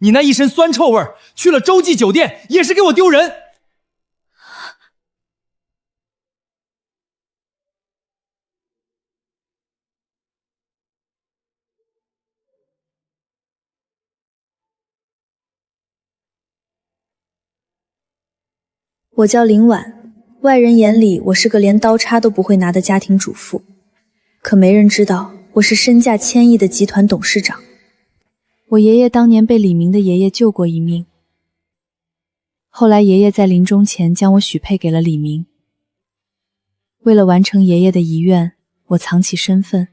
你那一身酸臭味去了洲际酒店也是给我丢人。我叫林婉，外人眼里我是个连刀叉都不会拿的家庭主妇，可没人知道我是身价千亿的集团董事长。我爷爷当年被李明的爷爷救过一命，后来爷爷在临终前将我许配给了李明。为了完成爷爷的遗愿，我藏起身份，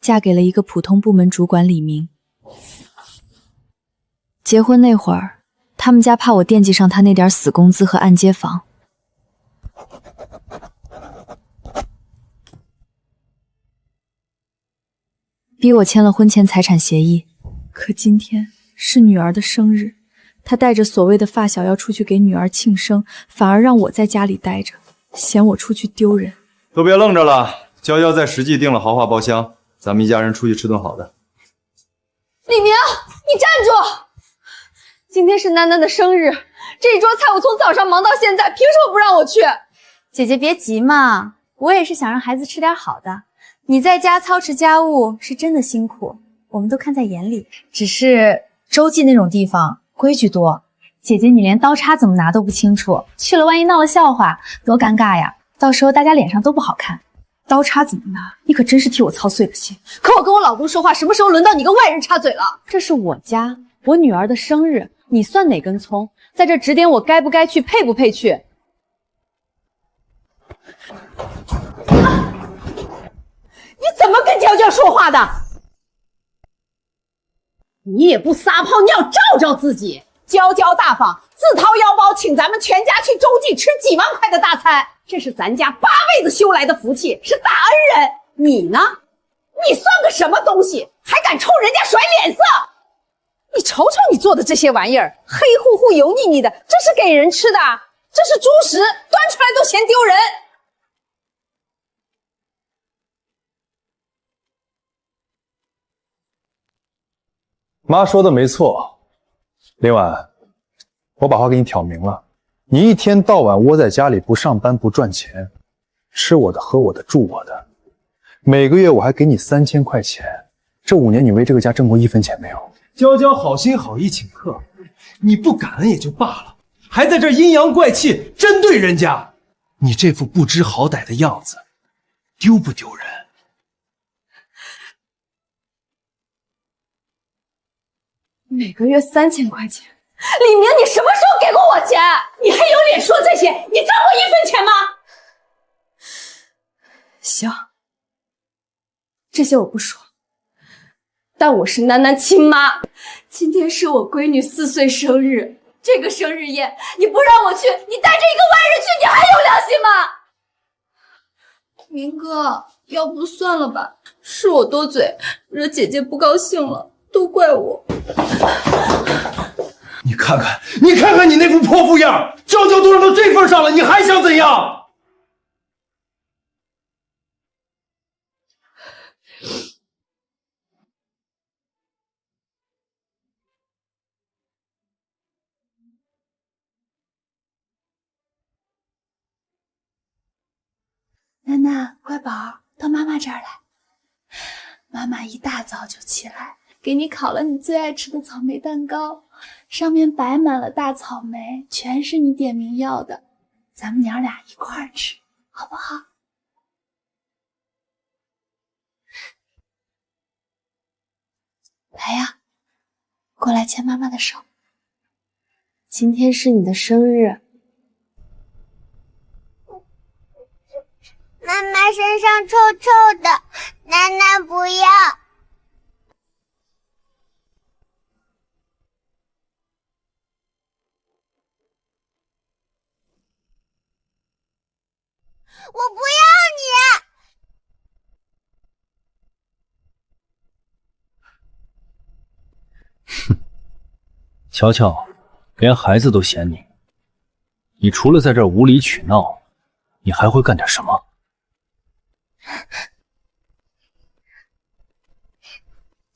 嫁给了一个普通部门主管李明。结婚那会儿，他们家怕我惦记上他那点死工资和按揭房，逼我签了婚前财产协议。可今天是女儿的生日，他带着所谓的发小要出去给女儿庆生，反而让我在家里待着，嫌我出去丢人。都别愣着了，娇娇在实际订了豪华包厢，咱们一家人出去吃顿好的。李明，你站住！今天是囡囡的生日，这一桌菜我从早上忙到现在，凭什么不让我去？姐姐别急嘛，我也是想让孩子吃点好的。你在家操持家务是真的辛苦，我们都看在眼里。只是洲际那种地方规矩多，姐姐你连刀叉怎么拿都不清楚，去了万一闹了笑话，多尴尬呀！到时候大家脸上都不好看。刀叉怎么拿？你可真是替我操碎了心。可我跟我老公说话，什么时候轮到你跟外人插嘴了？这是我家，我女儿的生日，你算哪根葱？在这指点我该不该去，配不配去？你怎么跟娇娇说话的？你也不撒泡尿照照自己。娇娇大方，自掏腰包请咱们全家去洲际吃几万块的大餐，这是咱家8辈子修来的福气，是大恩人。你呢？你算个什么东西，还敢冲人家甩脸色？你瞅瞅你做的这些玩意儿，黑乎乎油腻腻的，这是给人吃的？这是猪食，端出来都嫌丢人。妈说的没错，林婉，我把话给你挑明了，你一天到晚窝在家里不上班不赚钱，吃我的喝我的住我的，每个月我还给你3000块钱，这5年你为这个家挣过1分钱没有？娇娇好心好意请客，你不感恩也就罢了，还在这阴阳怪气针对人家，你这副不知好歹的样子，丢不丢人？每个月3000块钱，李明，你什么时候给过我钱？你还有脸说这些？你挣过1分钱吗？行，这些我不说，但我是囡囡亲妈。今天是我闺女4岁生日，这个生日宴你不让我去，你带着一个外人去，你还有良心吗？明哥，要不算了吧，是我多嘴，惹姐姐不高兴了，都怪我。你看看你那副泼妇样，娇娇都让到这份上了，你还想怎样？囡囡，乖宝，到妈妈这儿来。妈妈一大早就起来，给你烤了你最爱吃的草莓蛋糕，上面摆满了大草莓，全是你点名要的，咱们娘俩一块儿吃，好不好？来呀，过来牵妈妈的手。今天是你的生日。妈妈身上臭臭的，囡囡不要。我不要你！哼，瞧瞧，连孩子都嫌你。你除了在这儿无理取闹，你还会干点什么？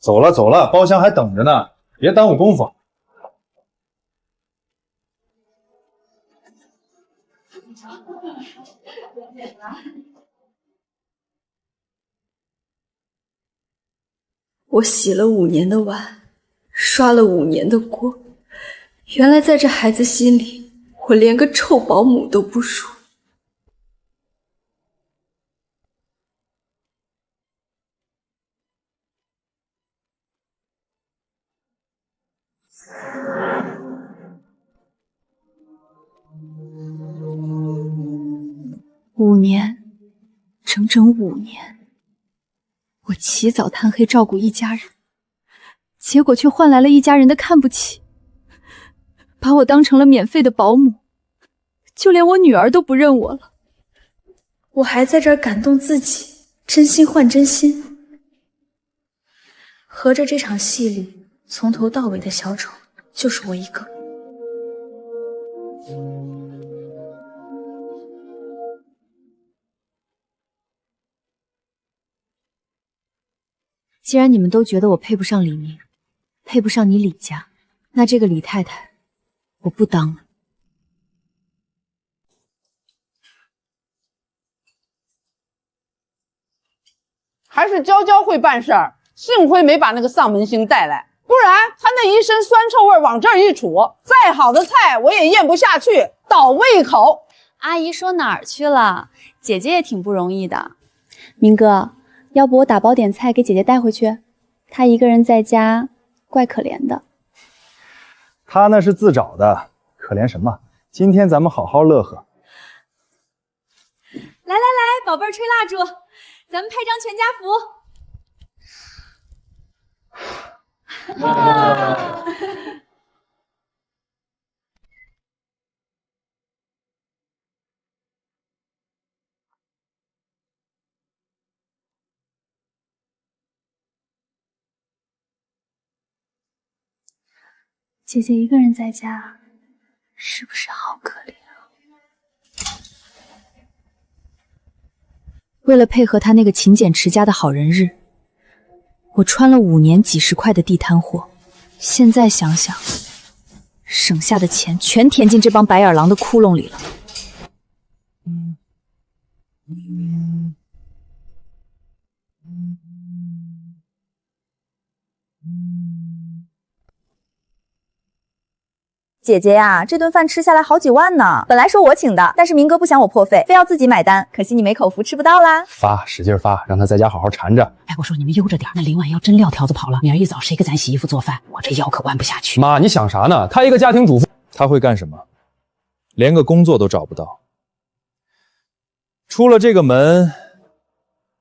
走了，包厢还等着呢，别耽误功夫。我洗了5年的碗，刷了5年的锅，原来在这孩子心里，我连个臭保姆都不如。5年，整整5年，我起早贪黑照顾一家人，结果却换来了一家人的看不起，把我当成了免费的保姆，就连我女儿都不认我了。我还在这儿感动自己，真心换真心。合着这场戏里，从头到尾的小丑就是我一个。既然你们都觉得我配不上李明，配不上你李家，那这个李太太，我不当了。还是娇娇会办事儿，幸亏没把那个丧门星带来，不然他那一身酸臭味往这儿一杵，再好的菜我也咽不下去，倒胃口。阿姨说哪儿去了？姐姐也挺不容易的。明哥，要不我打包点菜给姐姐带回去？她一个人在家，怪可怜的。他那是自找的，可怜什么？今天咱们好好乐呵。来来来，宝贝儿吹蜡烛，咱们拍张全家福。哇！姐姐一个人在家，是不是好可怜啊？为了配合他那个勤俭持家的好人日，我穿了5年几10块的地摊货，现在想想，省下的钱全填进这帮白眼狼的窟窿里了。姐姐呀，这顿饭吃下来好几万呢。本来说我请的，但是明哥不想我破费，非要自己买单。可惜你没口福，吃不到啦。发，使劲发，让他在家好好缠着。哎，我说你们悠着点，那林婉要真撂条子跑了，明儿一早谁给咱洗衣服做饭？我这腰可弯不下去。妈，你想啥呢？她一个家庭主妇，她会干什么？连个工作都找不到。出了这个门，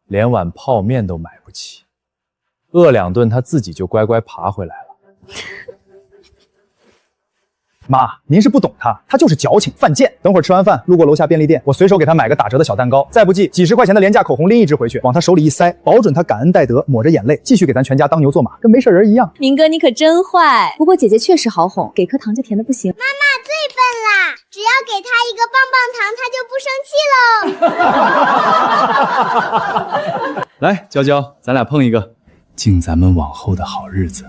连碗泡面都买不起，饿2顿她自己就乖乖爬回来了。妈，您是不懂他就是矫情犯贱。等会儿吃完饭，路过楼下便利店，我随手给他买个打折的小蛋糕，再不济几10块钱的廉价口红拎一支回去，往他手里一塞，保准他感恩戴德，抹着眼泪，继续给咱全家当牛做马，跟没事人一样。明哥你可真坏，不过姐姐确实好哄，给颗糖就甜的不行。妈妈最笨啦，只要给她一个棒棒糖，她就不生气喽。来，娇娇，咱俩碰一个，敬咱们往后的好日子。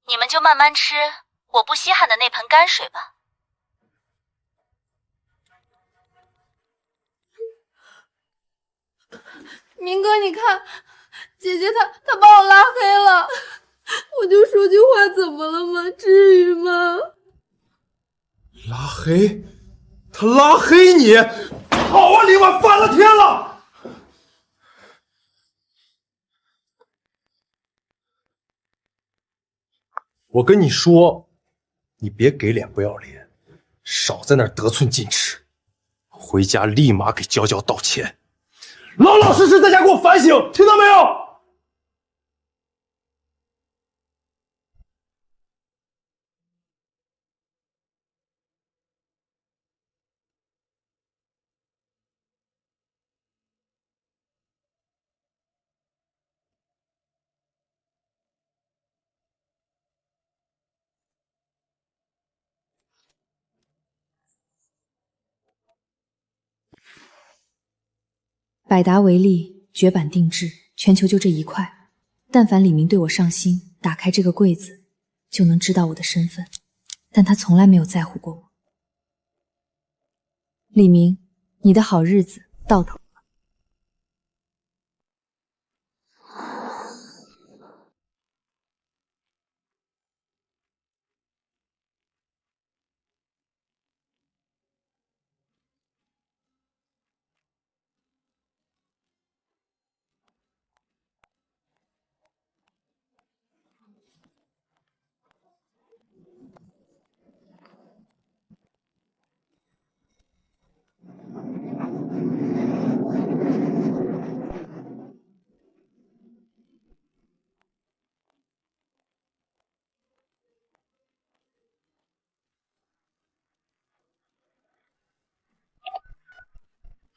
你们就慢慢吃，我不稀罕的那盆泔水吧。明哥，你看，姐姐她把我拉黑了，我就说句话，怎么了吗？至于吗？拉黑？他拉黑你？好啊，林婉，翻了天了！我跟你说，你别给脸不要脸，少在那儿得寸进尺，回家立马给娇娇道歉，老老实实在家给我反省，听到没有？百达翡丽绝版定制，全球就这一块。但凡李明对我上心，打开这个柜子，就能知道我的身份。但他从来没有在乎过我。李明，你的好日子到头了。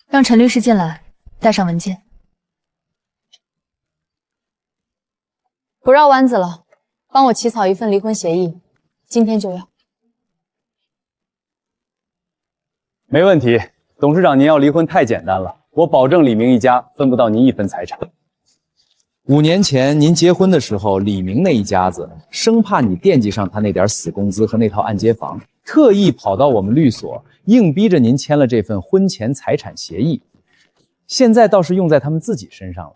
让陈律师进来，带上文件。不绕弯子了，帮我起草一份离婚协议，今天就要。没问题，董事长您要离婚太简单了，我保证李明一家分不到您一分财产。5年前您结婚的时候，李明那一家子生怕你惦记上他那点死工资和那套按揭房，特意跑到我们律所，硬逼着您签了这份婚前财产协议。现在倒是用在他们自己身上了。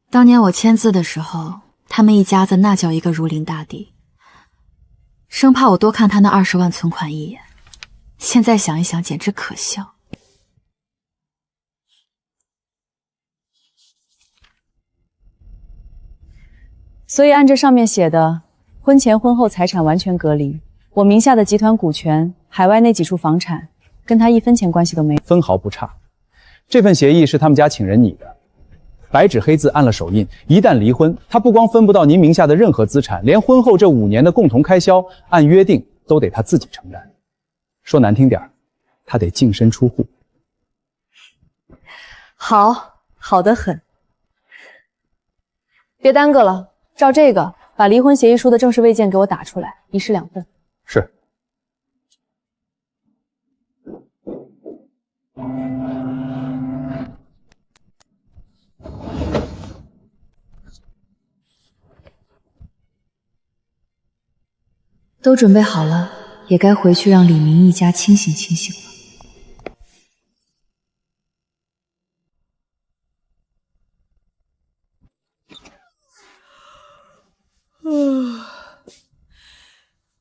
当年我签字的时候，他们一家子那叫一个如临大敌，生怕我多看他那20万存款一眼。现在想一想，简直可笑。所以按这上面写的，婚前婚后财产完全隔离，我名下的集团股权、海外那几处房产，跟他1分钱关系都没有，分毫不差。这份协议是他们家请人拟的，白纸黑字按了手印，一旦离婚，他不光分不到您名下的任何资产，连婚后这5年的共同开销，按约定都得他自己承担。说难听点，他得净身出户。好得很。别耽搁了，照这个把离婚协议书的正式未件给我打出来，一式2份。是。都准备好了，也该回去让李明一家清醒清醒了。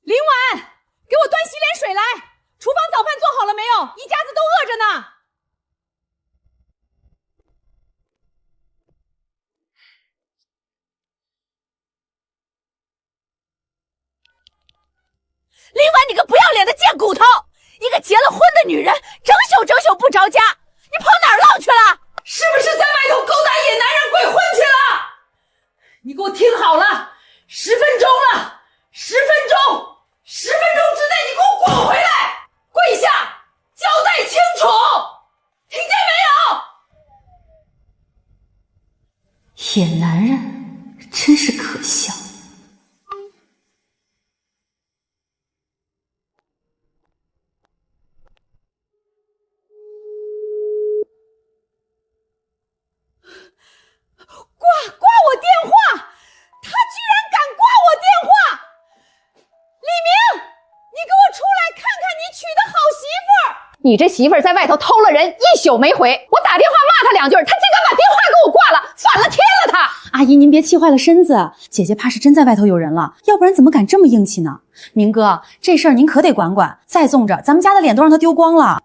林婉，给我端洗脸水来！厨房早饭做好了没有？一家子都饿着呢。林婉，你个不要脸的贱骨头！一个结了婚的女人，整宿不着家，你跑哪儿浪去了？是不是在外头勾搭野男人鬼混去了？你给我听好了，10分钟了，10分钟，10分钟之内你给我滚回来，跪下，交代清楚，听见没有？野男人真是可笑。挂我电话！他居然敢挂我电话！李明，你给我出来看看你娶的好媳妇儿！你这媳妇儿在外头偷了人，1宿没回，我打电话骂他2句，他竟敢把电话给我挂了，反了天了他！阿姨，您别气坏了身子，姐姐怕是真在外头有人了，要不然怎么敢这么硬气呢？明哥，这事儿您可得管管，再纵着，咱们家的脸都让他丢光了。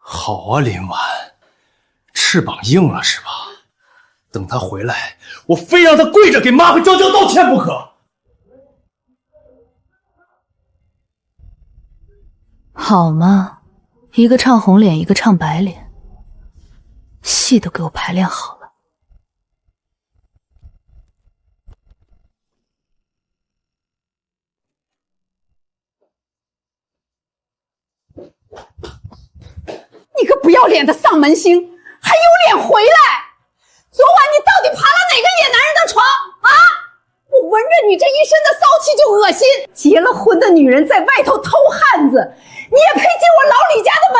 好啊，林婉，翅膀硬了是吧？等他回来，我非让他跪着给妈和娇娇道歉不可。好嘛，一个唱红脸，一个唱白脸，戏都给我排练好了。你个不要脸的丧门星，还有脸回来？昨晚你到底爬了哪个野男人的床啊？我闻着你这一身的骚就恶心。结了婚的女人在外头偷汉子，你也配进我老李家的门？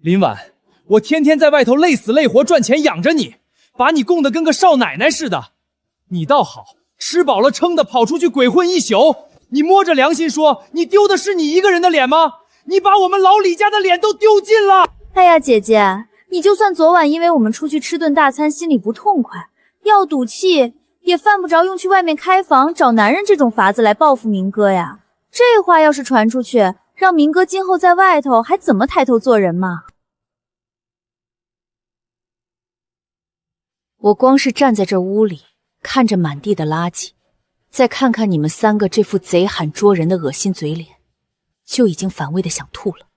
林婉，我天天在外头累死累活赚钱养着你，把你供得跟个少奶奶似的。你倒好，吃饱了撑的跑出去鬼混一宿。你摸着良心说，你丢的是你一个人的脸吗？你把我们老李家的脸都丢尽了。哎呀，姐姐，你就算昨晚因为我们出去吃顿大餐心里不痛快，要赌气也犯不着用去外面开房找男人这种法子来报复明哥呀。这话要是传出去，让明哥今后在外头还怎么抬头做人嘛？我光是站在这屋里，看着满地的垃圾，再看看你们三个这副贼喊捉人的恶心嘴脸，就已经反胃的想吐了。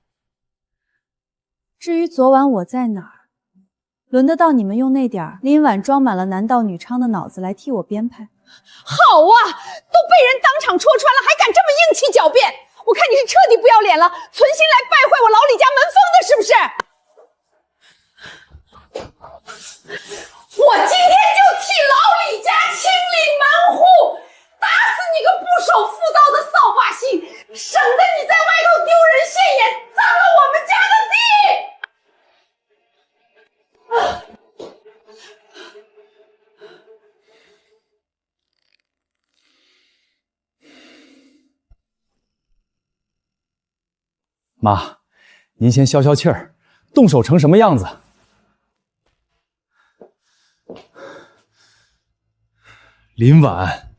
至于昨晚我在哪儿，轮得到你们用那点林婉装满了男盗女娼的脑子来替我编排？好啊，都被人当场戳穿了，还敢这么硬气狡辩！我看你是彻底不要脸了，存心来败坏我老李家门风的是不是？我今天就替老李家清理门户，打死你个不守妇道的扫把星，省得你在外头丢人现眼，脏了我们家的地。妈，您先消消气儿，动手成什么样子？林婉，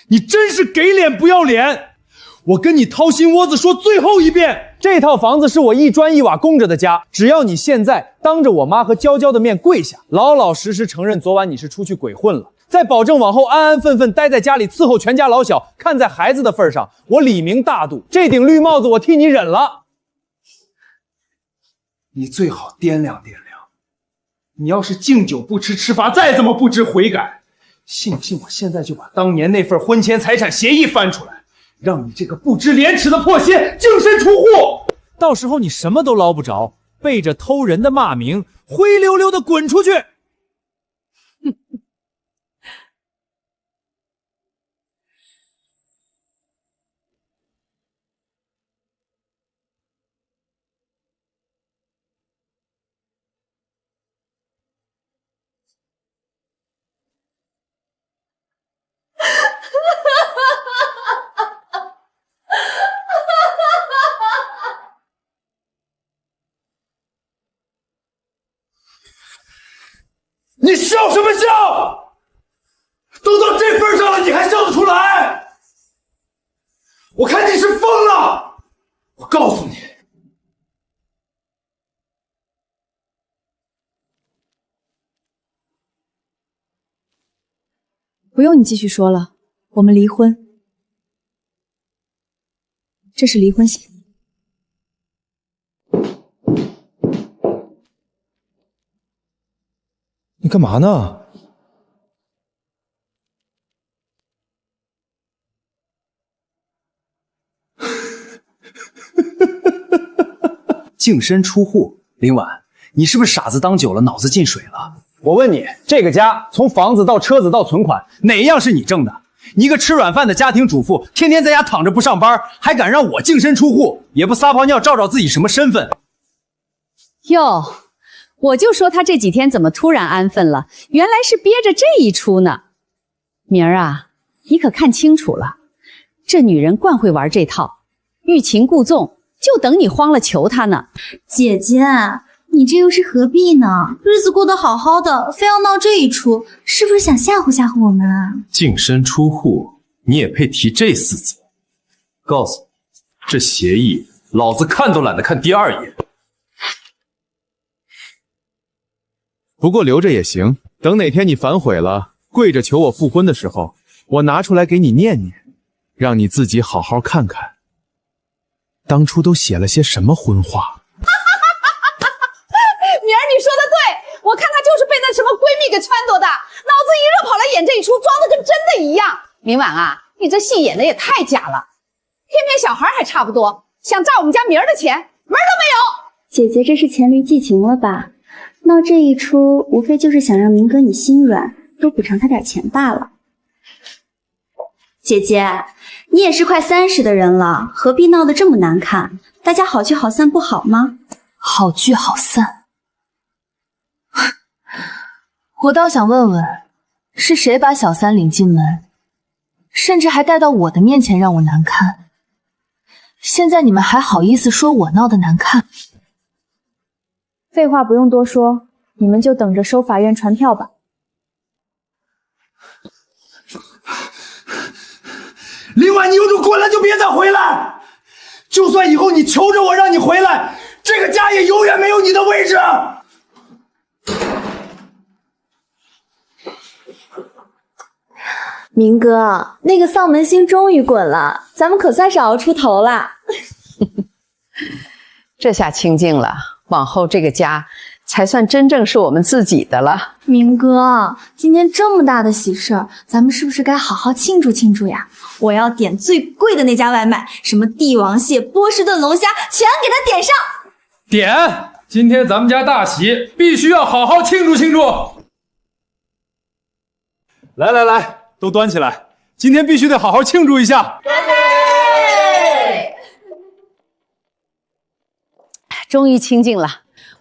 你真是给脸不要脸！我跟你掏心窝子说最后一遍，这套房子是我一砖一瓦供着的家，只要你现在当着我妈和娇娇的面跪下，老老实实承认昨晚你是出去鬼混了，再保证往后安安分分待在家里伺候全家老小，看在孩子的份上，我李明大度，这顶绿帽子我替你忍了。你最好掂量掂量，你要是敬酒不吃吃罚，再怎么不知悔改，信不信我现在就把当年那份婚前财产协议翻出来，让你这个不知廉耻的破鞋净身出户！到时候你什么都捞不着，背着偷人的骂名，灰溜溜的滚出去！你笑什么笑？都到这份上了，你还笑得出来？我看你是疯了！我告诉你，不用你继续说了，我们离婚。这是离婚协议。你干嘛呢？净身出户，林婉，你是不是傻子当久了，脑子进水了？我问你，这个家从房子到车子到存款，哪样是你挣的？你一个吃软饭的家庭主妇，天天在家躺着不上班，还敢让我净身出户，也不撒泡尿照照自己什么身份？哟，我就说他这几天怎么突然安分了，原来是憋着这一出呢。明儿啊，你可看清楚了，这女人惯会玩这套，欲擒故纵，就等你慌了求她呢。姐姐，你这又是何必呢？日子过得好好的，非要闹这一出，是不是想吓唬吓唬我们啊？净身出户，你也配提这四字？告诉你，这协议老子看都懒得看第二眼。不过留着也行，等哪天你反悔了，跪着求我复婚的时候，我拿出来给你念念，让你自己好好看看，当初都写了些什么荤话。明儿你说的对，我看她就是被那什么闺蜜给撺掇的，脑子一热跑来演这一出，装的跟真的一样。明晚啊，你这戏演的也太假了，偏偏小孩还差不多，想诈我们家明儿的钱，门儿都没有。姐姐这是黔驴技穷了吧？闹这一出，无非就是想让明哥你心软，多补偿他点钱罢了。姐姐，你也是快30的人了，何必闹得这么难看？大家好聚好散不好吗？好聚好散。我倒想问问，是谁把小三领进门，甚至还带到我的面前让我难看？现在你们还好意思说我闹得难看？废话不用多说，你们就等着收法院传票吧。林婉，你有种滚了就别再回来！就算以后你求着我让你回来，这个家也永远没有你的位置。明哥，那个丧门星终于滚了，咱们可算是熬出头了。这下清静了，往后这个家才算真正是我们自己的了。明哥，今天这么大的喜事儿，咱们是不是该好好庆祝庆祝呀？我要点最贵的那家外卖，什么帝王蟹、波士顿龙虾，全给它点上。点！今天咱们家大喜，必须要好好庆祝庆祝。来来来，都端起来，今天必须得好好庆祝一下。终于清静了，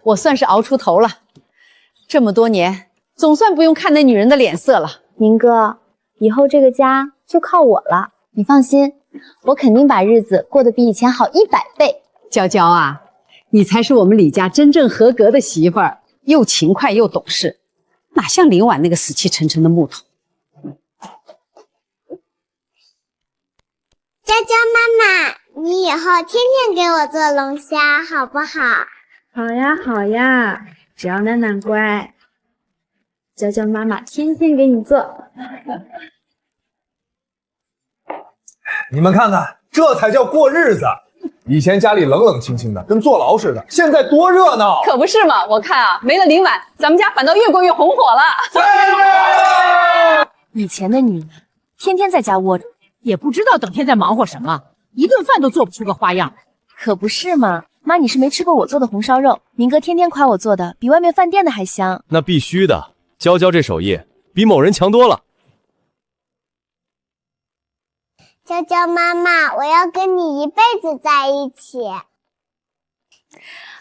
我算是熬出头了。这么多年，总算不用看那女人的脸色了。明哥，以后这个家就靠我了，你放心，我肯定把日子过得比以前好100倍。娇娇啊，你才是我们李家真正合格的媳妇儿，又勤快又懂事，哪像林婉那个死气沉沉的木头。娇娇妈妈，你以后天天给我做龙虾好不好？好呀好呀，只要楠楠乖，娇娇妈妈天天给你做。你们看看，这才叫过日子。以前家里冷冷清清的，跟坐牢似的，现在多热闹！可不是嘛，我看啊，没了林婉，咱们家反倒越过越红火了。以前的你天天在家窝着，也不知道整天在忙活什么，一顿饭都做不出个花样。可不是嘛，妈，你是没吃过我做的红烧肉，明哥天天夸我做的比外面饭店的还香。那必须的，娇娇这手艺比某人强多了。娇娇妈妈，我要跟你一辈子在一起。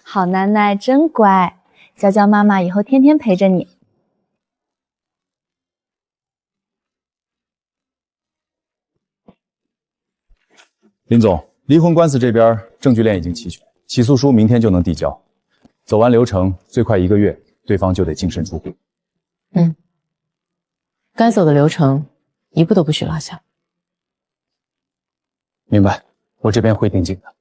好奶奶真乖，娇娇妈妈以后天天陪着你。林总，离婚官司这边证据链已经齐全，起诉书明天就能递交，走完流程最快1个月，对方就得净身出户。该走的流程一步都不许落下。明白，我这边会定紧的。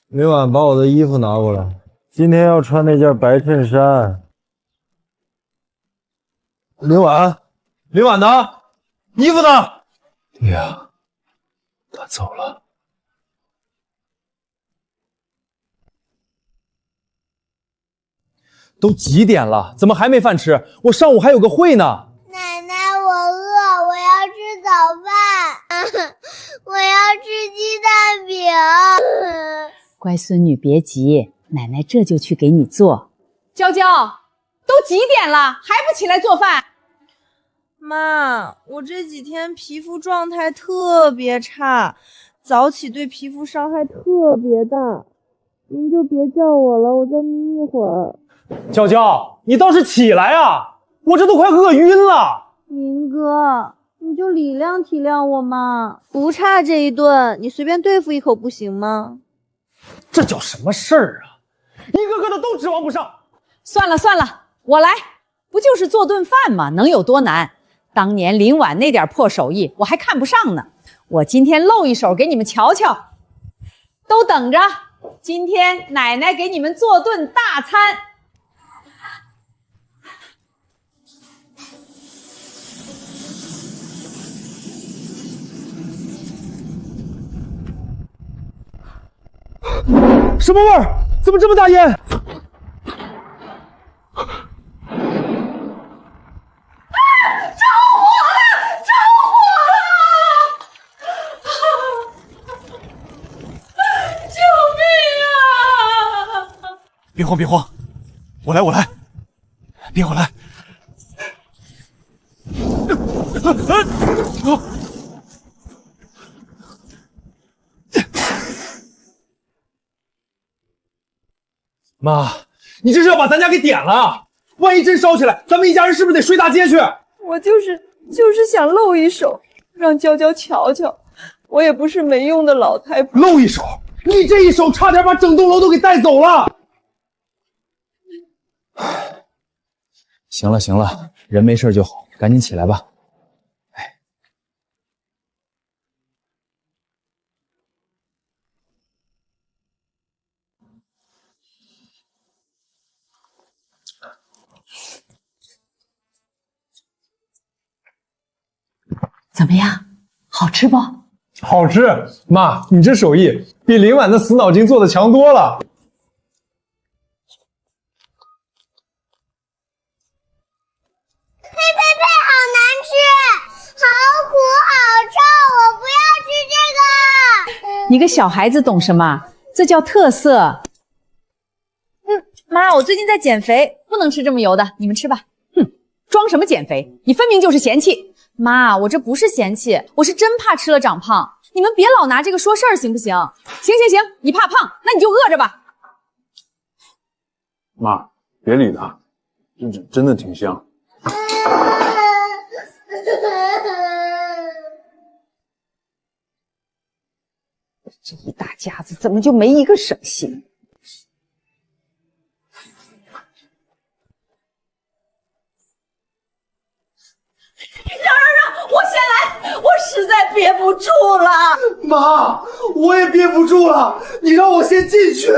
明晚把我的衣服拿过来，今天要穿那件白衬衫。林婉，林婉呢？衣服呢？爹啊，他走了。都几点了，怎么还没饭吃？我上午还有个会呢。奶奶，我饿，我要吃早饭，我要吃鸡蛋饼。乖孙女别急，奶奶这就去给你做。娇娇，都几点了，还不起来做饭？妈，我这几天皮肤状态特别差，早起对皮肤伤害特别大，您就别叫我了，我再眯一会儿。娇娇，你倒是起来啊！我这都快饿晕了。明哥，你就体谅体谅我嘛，不差这一顿，你随便对付一口不行吗？这叫什么事儿啊？一个个的都指望不上。算了算了，我来，不就是做顿饭吗？能有多难？当年林婉那点破手艺，我还看不上呢。我今天露一手给你们瞧瞧，都等着，今天奶奶给你们做顿大餐。什么味儿？怎么这么大烟？别慌别慌，我来，别我来。妈，你这是要把咱家给点了？万一真烧起来，咱们一家人是不是得睡大街去？我就是想露一手，让娇娇瞧瞧，我也不是没用的老太婆。露一手？你这一手差点把整栋楼都给带走了。行了行了，人没事就好，赶紧起来吧。怎么样？好吃不？好吃，妈，你这手艺比林婉的死脑筋做的强多了。呸呸呸！好难吃，好苦，好臭，我不要吃这个。你个小孩子懂什么？这叫特色。妈，我最近在减肥，不能吃这么油的，你们吃吧。哼，装什么减肥？你分明就是嫌弃。妈，我这不是嫌弃，我是真怕吃了长胖。你们别老拿这个说事儿，行不行？行，你怕胖，那你就饿着吧。妈，别理他，真的挺香。这一大家子怎么就没一个省心？让，我先来，我实在憋不住了。妈，我也憋不住了，你让我先进去。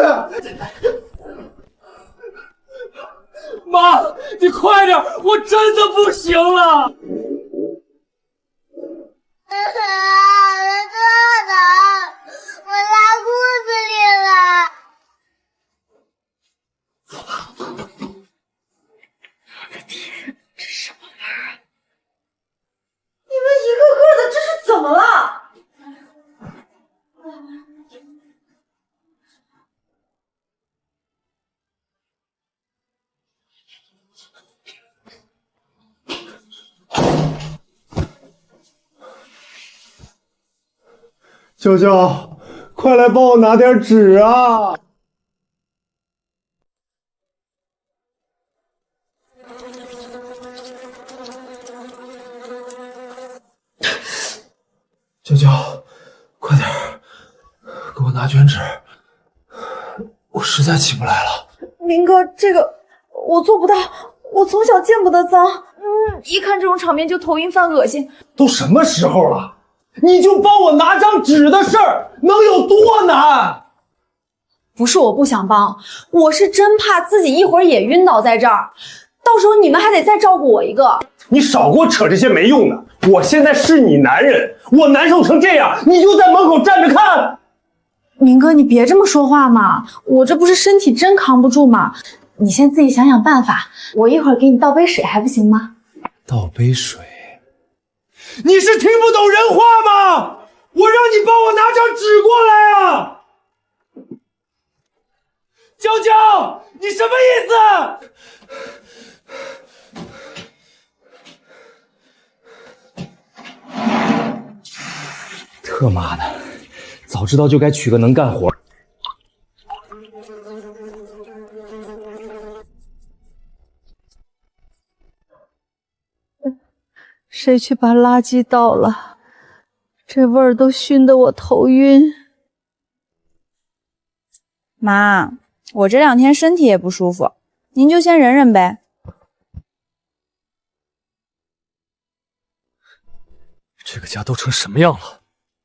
妈，你快点，我真的不行了。我特疼，我拉裤子里了。天，这什么味儿啊？你们一个个的，这是怎么了？娇娇，快来帮我拿点纸啊！娇娇，快点给我拿卷纸，我实在起不来了。明哥，这个我做不到，我从小见不得脏，一看这种场面就头晕犯恶心。都什么时候了，你就帮我拿张纸的事儿能有多难？不是我不想帮，我是真怕自己一会儿也晕倒在这儿，到时候你们还得再照顾我一个。你少给我扯这些没用的！我现在是你男人，我难受成这样，你就在门口站着看。明哥，你别这么说话嘛，我这不是身体真扛不住吗？你先自己想想办法，我一会儿给你倒杯水还不行吗？倒杯水？你是听不懂人话吗？我让你帮我拿张纸过来啊！娇娇，你什么意思？特妈的，早知道就该娶个能干活。谁去把垃圾倒了？这味儿都熏得我头晕。妈，我这2天身体也不舒服，您就先忍忍呗。这个家都成什么样了，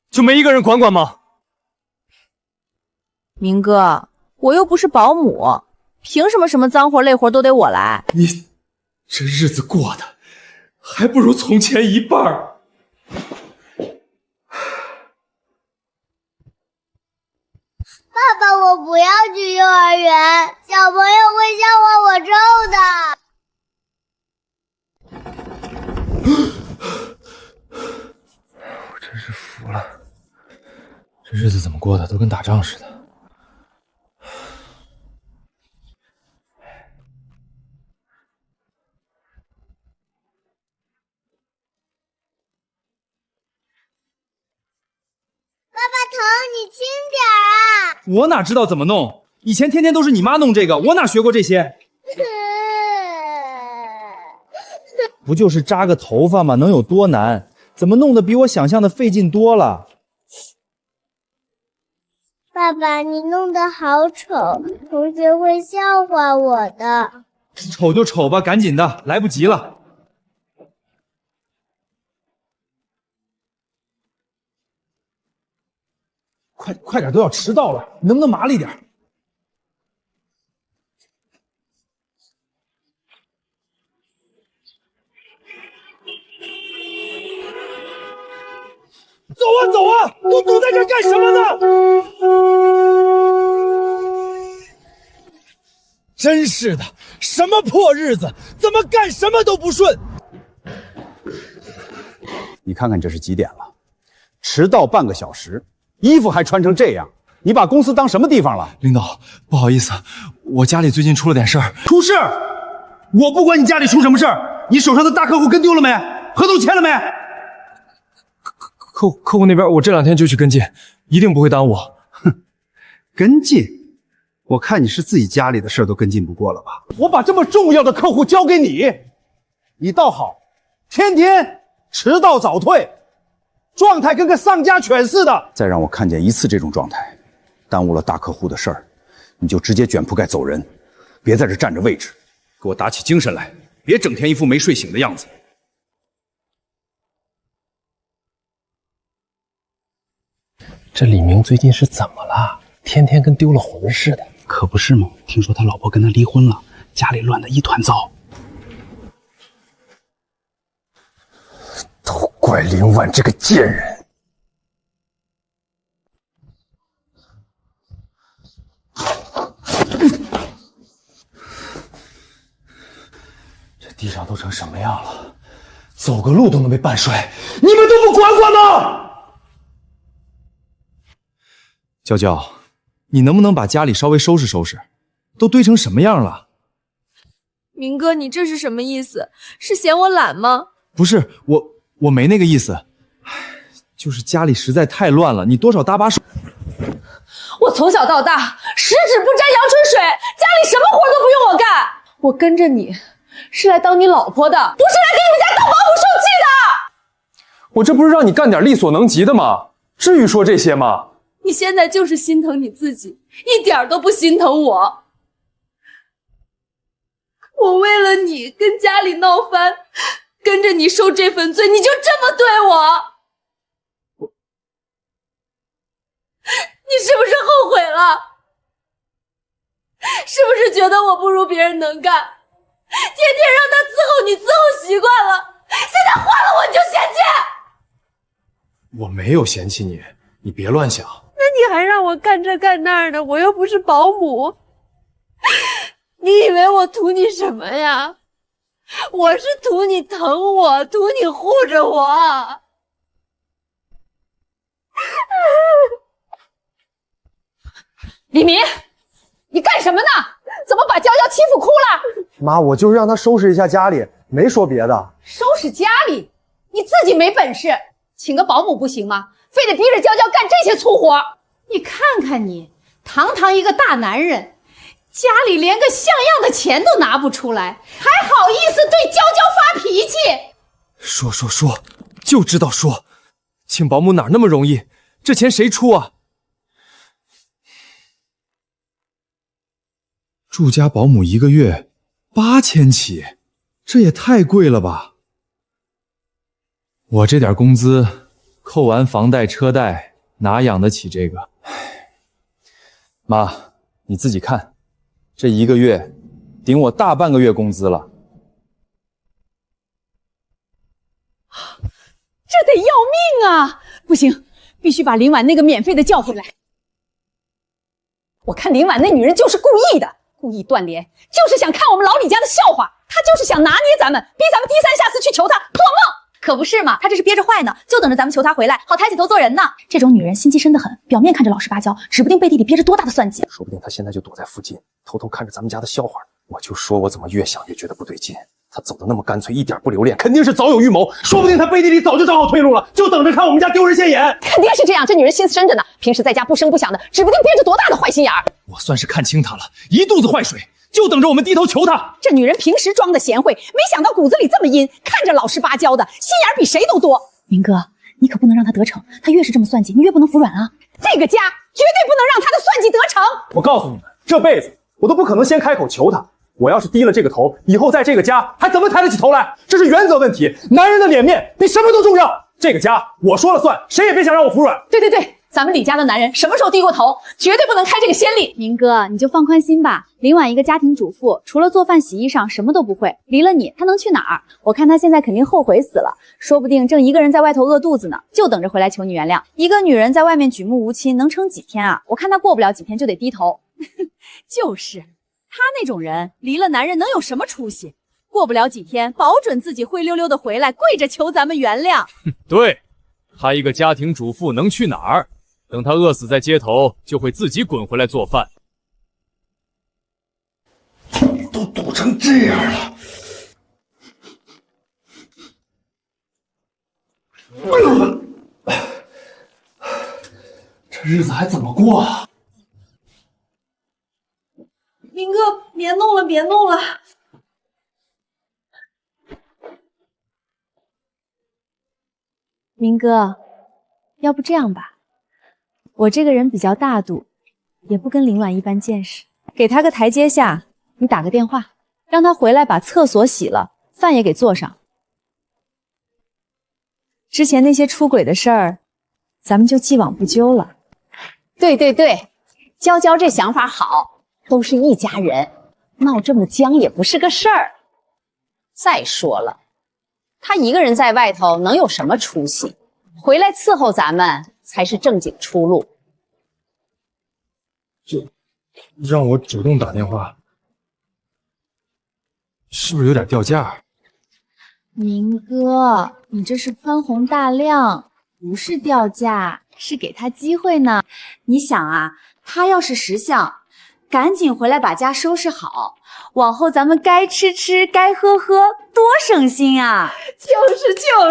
就没一个人管管吗？明哥，我又不是保姆，凭什么什么脏活累活都得我来？你这日子过的还不如从前一半儿。爸爸，我不要去幼儿园，小朋友会笑话我臭的。我真是服了，这日子怎么过的都跟打仗似的。你轻点啊！我哪知道怎么弄？以前天天都是你妈弄这个，我哪学过这些？不就是扎个头发吗？能有多难？怎么弄得比我想象的费劲多了？爸爸，你弄得好丑，同学会笑话我的。丑就丑吧，赶紧的，来不及了。快点，都要迟到了，你能不能麻利点？走啊走啊，都堵在这干什么呢？真是的，什么破日子，怎么干什么都不顺。你看看这是几点了？迟到半个小时，衣服还穿成这样，你把公司当什么地方了？领导，不好意思，我家里最近出了点事儿。出事？我不管你家里出什么事儿，你手上的大客户跟丢了没？合同签了没？客户那边我这2天就去跟进，一定不会耽误。哼，跟进？我看你是自己家里的事都跟进不过了吧？我把这么重要的客户交给你，你倒好，天天迟到早退，状态跟个丧家犬似的。再让我看见一次这种状态，耽误了大客户的事儿，你就直接卷铺盖走人，别在这占着位置，给我打起精神来，别整天一副没睡醒的样子。这李明最近是怎么了？天天跟丢了魂似的。可不是嘛，听说他老婆跟他离婚了，家里乱得一团糟。都怪林婉这个贱人。这地上都成什么样了？走个路都能被绊摔，你们都不管管吗？娇娇，你能不能把家里稍微收拾收拾？都堆成什么样了？明哥，你这是什么意思？是嫌我懒吗？不是，我没那个意思，就是家里实在太乱了，你多少搭把手。我从小到大十指不沾阳春水，家里什么活都不用我干。我跟着你是来当你老婆的，不是来给你们家当保姆受气的。我这不是让你干点力所能及的吗？至于说这些吗？你现在就是心疼你自己，一点都不心疼我。我为了你跟家里闹翻，跟着你受这份罪，你就这么对我？你是不是后悔了？是不是觉得我不如别人能干？天天让他伺候你伺候习惯了，现在换了我你就嫌弃？我没有嫌弃你，你别乱想。那你还让我干这干那的，我又不是保姆。你以为我图你什么呀？我是图你疼我，图你护着我。李明，你干什么呢？怎么把娇娇欺负哭了？妈，我就是让她收拾一下家里，没说别的。收拾家里？你自己没本事，请个保姆不行吗？非得逼着娇娇干这些粗活？你看看你，堂堂一个大男人，家里连个像样的钱都拿不出来，还好意思对娇娇发脾气？说，就知道说，请保姆哪那么容易？这钱谁出啊？住家保姆1个月8000起，这也太贵了吧！我这点工资，扣完房贷车贷，哪养得起这个？妈，你自己看，这1个月顶我大半个月工资了。这得要命啊！不行，必须把林婉那个免费的叫回来。我看林婉那女人就是故意的，故意断联，就是想看我们老李家的笑话。她就是想拿捏咱们，逼咱们低三下四去求她，做梦！可不是嘛，她这是憋着坏呢，就等着咱们求她回来，好抬起头做人呢。这种女人心机深得很，表面看着老实巴交，指不定背地里憋着多大的算计。说不定她现在就躲在附近，偷偷看着咱们家的笑话。我就说我怎么越想越觉得不对劲。他走的那么干脆，一点不留恋，肯定是早有预谋。说不定他背地里早就找好退路了，就等着看我们家丢人现眼。肯定是这样，这女人心思深着呢，平时在家不声不响的，指不定憋着多大的坏心眼儿。我算是看清她了，一肚子坏水，就等着我们低头求她。这女人平时装的贤惠，没想到骨子里这么阴，看着老实巴交的，心眼比谁都多。明哥，你可不能让他得逞，他越是这么算计，你越不能服软啊！这个家绝对不能让他的算计得逞。我告诉你们，这辈子我都不可能先开口求他。我要是低了这个头，以后在这个家还怎么抬得起头来？这是原则问题，男人的脸面比什么都重要。这个家我说了算，谁也别想让我服软。对，咱们李家的男人什么时候低过头，绝对不能开这个先例。明哥，你就放宽心吧。林婉一个家庭主妇，除了做饭洗衣裳什么都不会，离了你她能去哪儿？我看她现在肯定后悔死了，说不定正一个人在外头饿肚子呢，就等着回来求你原谅。一个女人在外面举目无亲，能撑几天啊？我看她过不了几天就得低头。就是她那种人，离了男人能有什么出息？过不了几天，保准自己灰溜溜的回来，跪着求咱们原谅。对，她一个家庭主妇能去哪儿？等她饿死在街头，就会自己滚回来做饭。都堵成这样了，这日子还怎么过啊？明哥，别弄了，别弄了。明哥，要不这样吧，我这个人比较大度，也不跟林婉一般见识，给他个台阶下，你打个电话，让他回来把厕所洗了，饭也给做上。之前那些出轨的事儿，咱们就既往不咎了。对，娇娇这想法好，都是一家人，闹这么僵也不是个事儿。再说了，他一个人在外头能有什么出息？回来伺候咱们才是正经出路。就让我主动打电话，是不是有点掉价？明哥，你这是宽宏大量，不是掉价，是给他机会呢。你想啊，他要是识相，赶紧回来把家收拾好，往后咱们该吃吃，该喝喝，多省心啊！就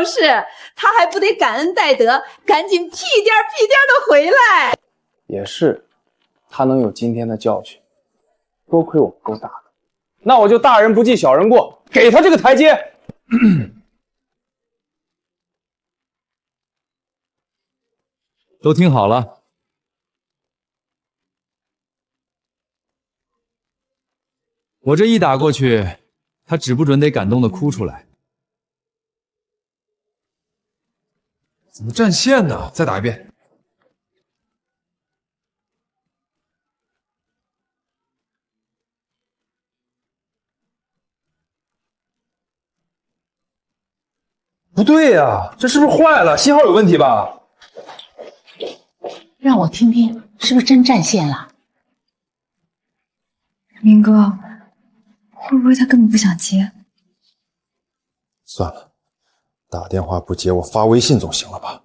是，他还不得感恩戴德，赶紧屁颠的回来。也是，他能有今天的教训，多亏我够大的。那我就大人不计小人过，给他这个台阶。都听好了，我这一打过去，他指不准得感动的哭出来。怎么占线呢？再打一遍。不对呀，这是不是坏了？信号有问题吧？让我听听，是不是真占线了？明哥，会不会他根本不想接？算了，打电话不接，我发微信总行了吧？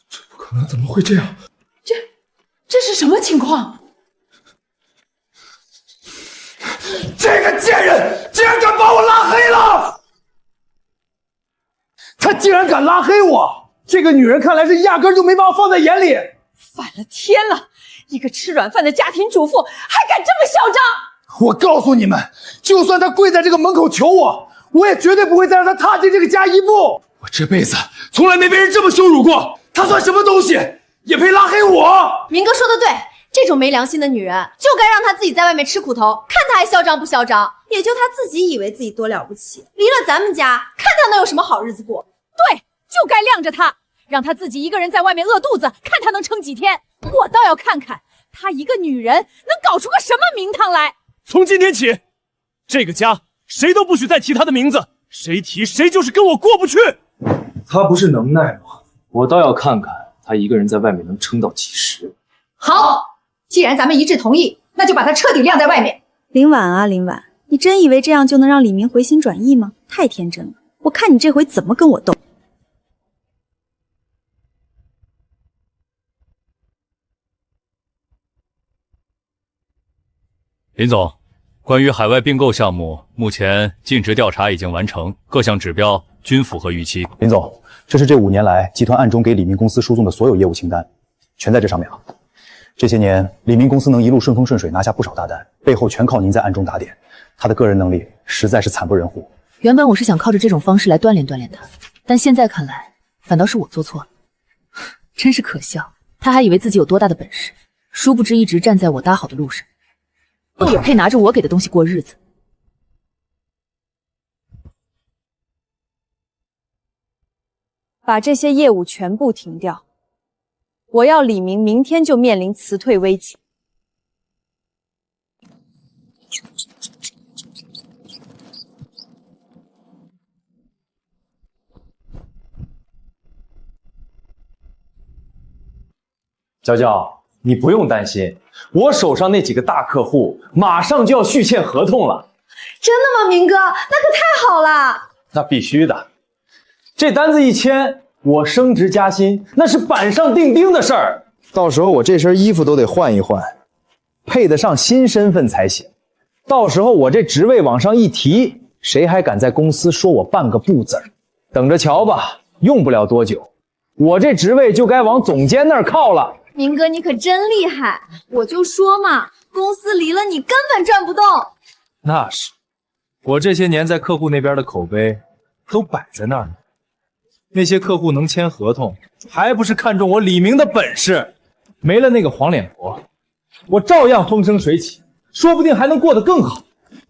这不可能，怎么会这样？这是什么情况？这个贱人竟然敢把我拉黑了！她竟然敢拉黑我！这个女人看来是压根就没把我放在眼里。反了天了！一个吃软饭的家庭主妇还敢这么嚣张！我告诉你们，就算她跪在这个门口求我，我也绝对不会再让她踏进这个家一步。我这辈子从来没被人这么羞辱过，她算什么东西，也配拉黑我？明哥说的对。这种没良心的女人，就该让她自己在外面吃苦头，看她还嚣张不嚣张？也就她自己以为自己多了不起，离了咱们家，看她能有什么好日子过？对，就该晾着她，让她自己一个人在外面饿肚子，看她能撑几天。我倒要看看她一个女人能搞出个什么名堂来。从今天起，这个家谁都不许再提她的名字，谁提谁就是跟我过不去。她不是能耐吗？我倒要看看她一个人在外面能撑到几时。好。既然咱们一致同意，那就把他彻底晾在外面。林婉啊，林婉，你真以为这样就能让李明回心转意吗？太天真了！我看你这回怎么跟我斗。林总，关于海外并购项目，目前尽职调查已经完成，各项指标均符合预期。林总，这是这5年来集团暗中给李明公司输送的所有业务清单，全在这上面了。这些年，李明公司能一路顺风顺水拿下不少大单，背后全靠您在暗中打点，他的个人能力实在是惨不忍睹。原本我是想靠着这种方式来锻炼锻炼他，但现在看来，反倒是我做错了，真是可笑。他还以为自己有多大的本事，殊不知一直站在我搭好的路上，也配拿着我给的东西过日子。把这些业务全部停掉，我要李明明天就面临辞退危机。娇娇，你不用担心，我手上那几个大客户马上就要续签合同了。真的吗，明哥？那可太好了！那必须的，这单子一签，我升职加薪那是板上钉钉的事儿。到时候我这身衣服都得换一换，配得上新身份才行。到时候我这职位往上一提，谁还敢在公司说我半个不字儿？等着瞧吧，用不了多久，我这职位就该往总监那儿靠了。明哥，你可真厉害！我就说嘛，公司离了你根本转不动。那是，我这些年在客户那边的口碑都摆在那儿呢。那些客户能签合同，还不是看中我李明的本事？没了那个黄脸婆，我照样风生水起，说不定还能过得更好。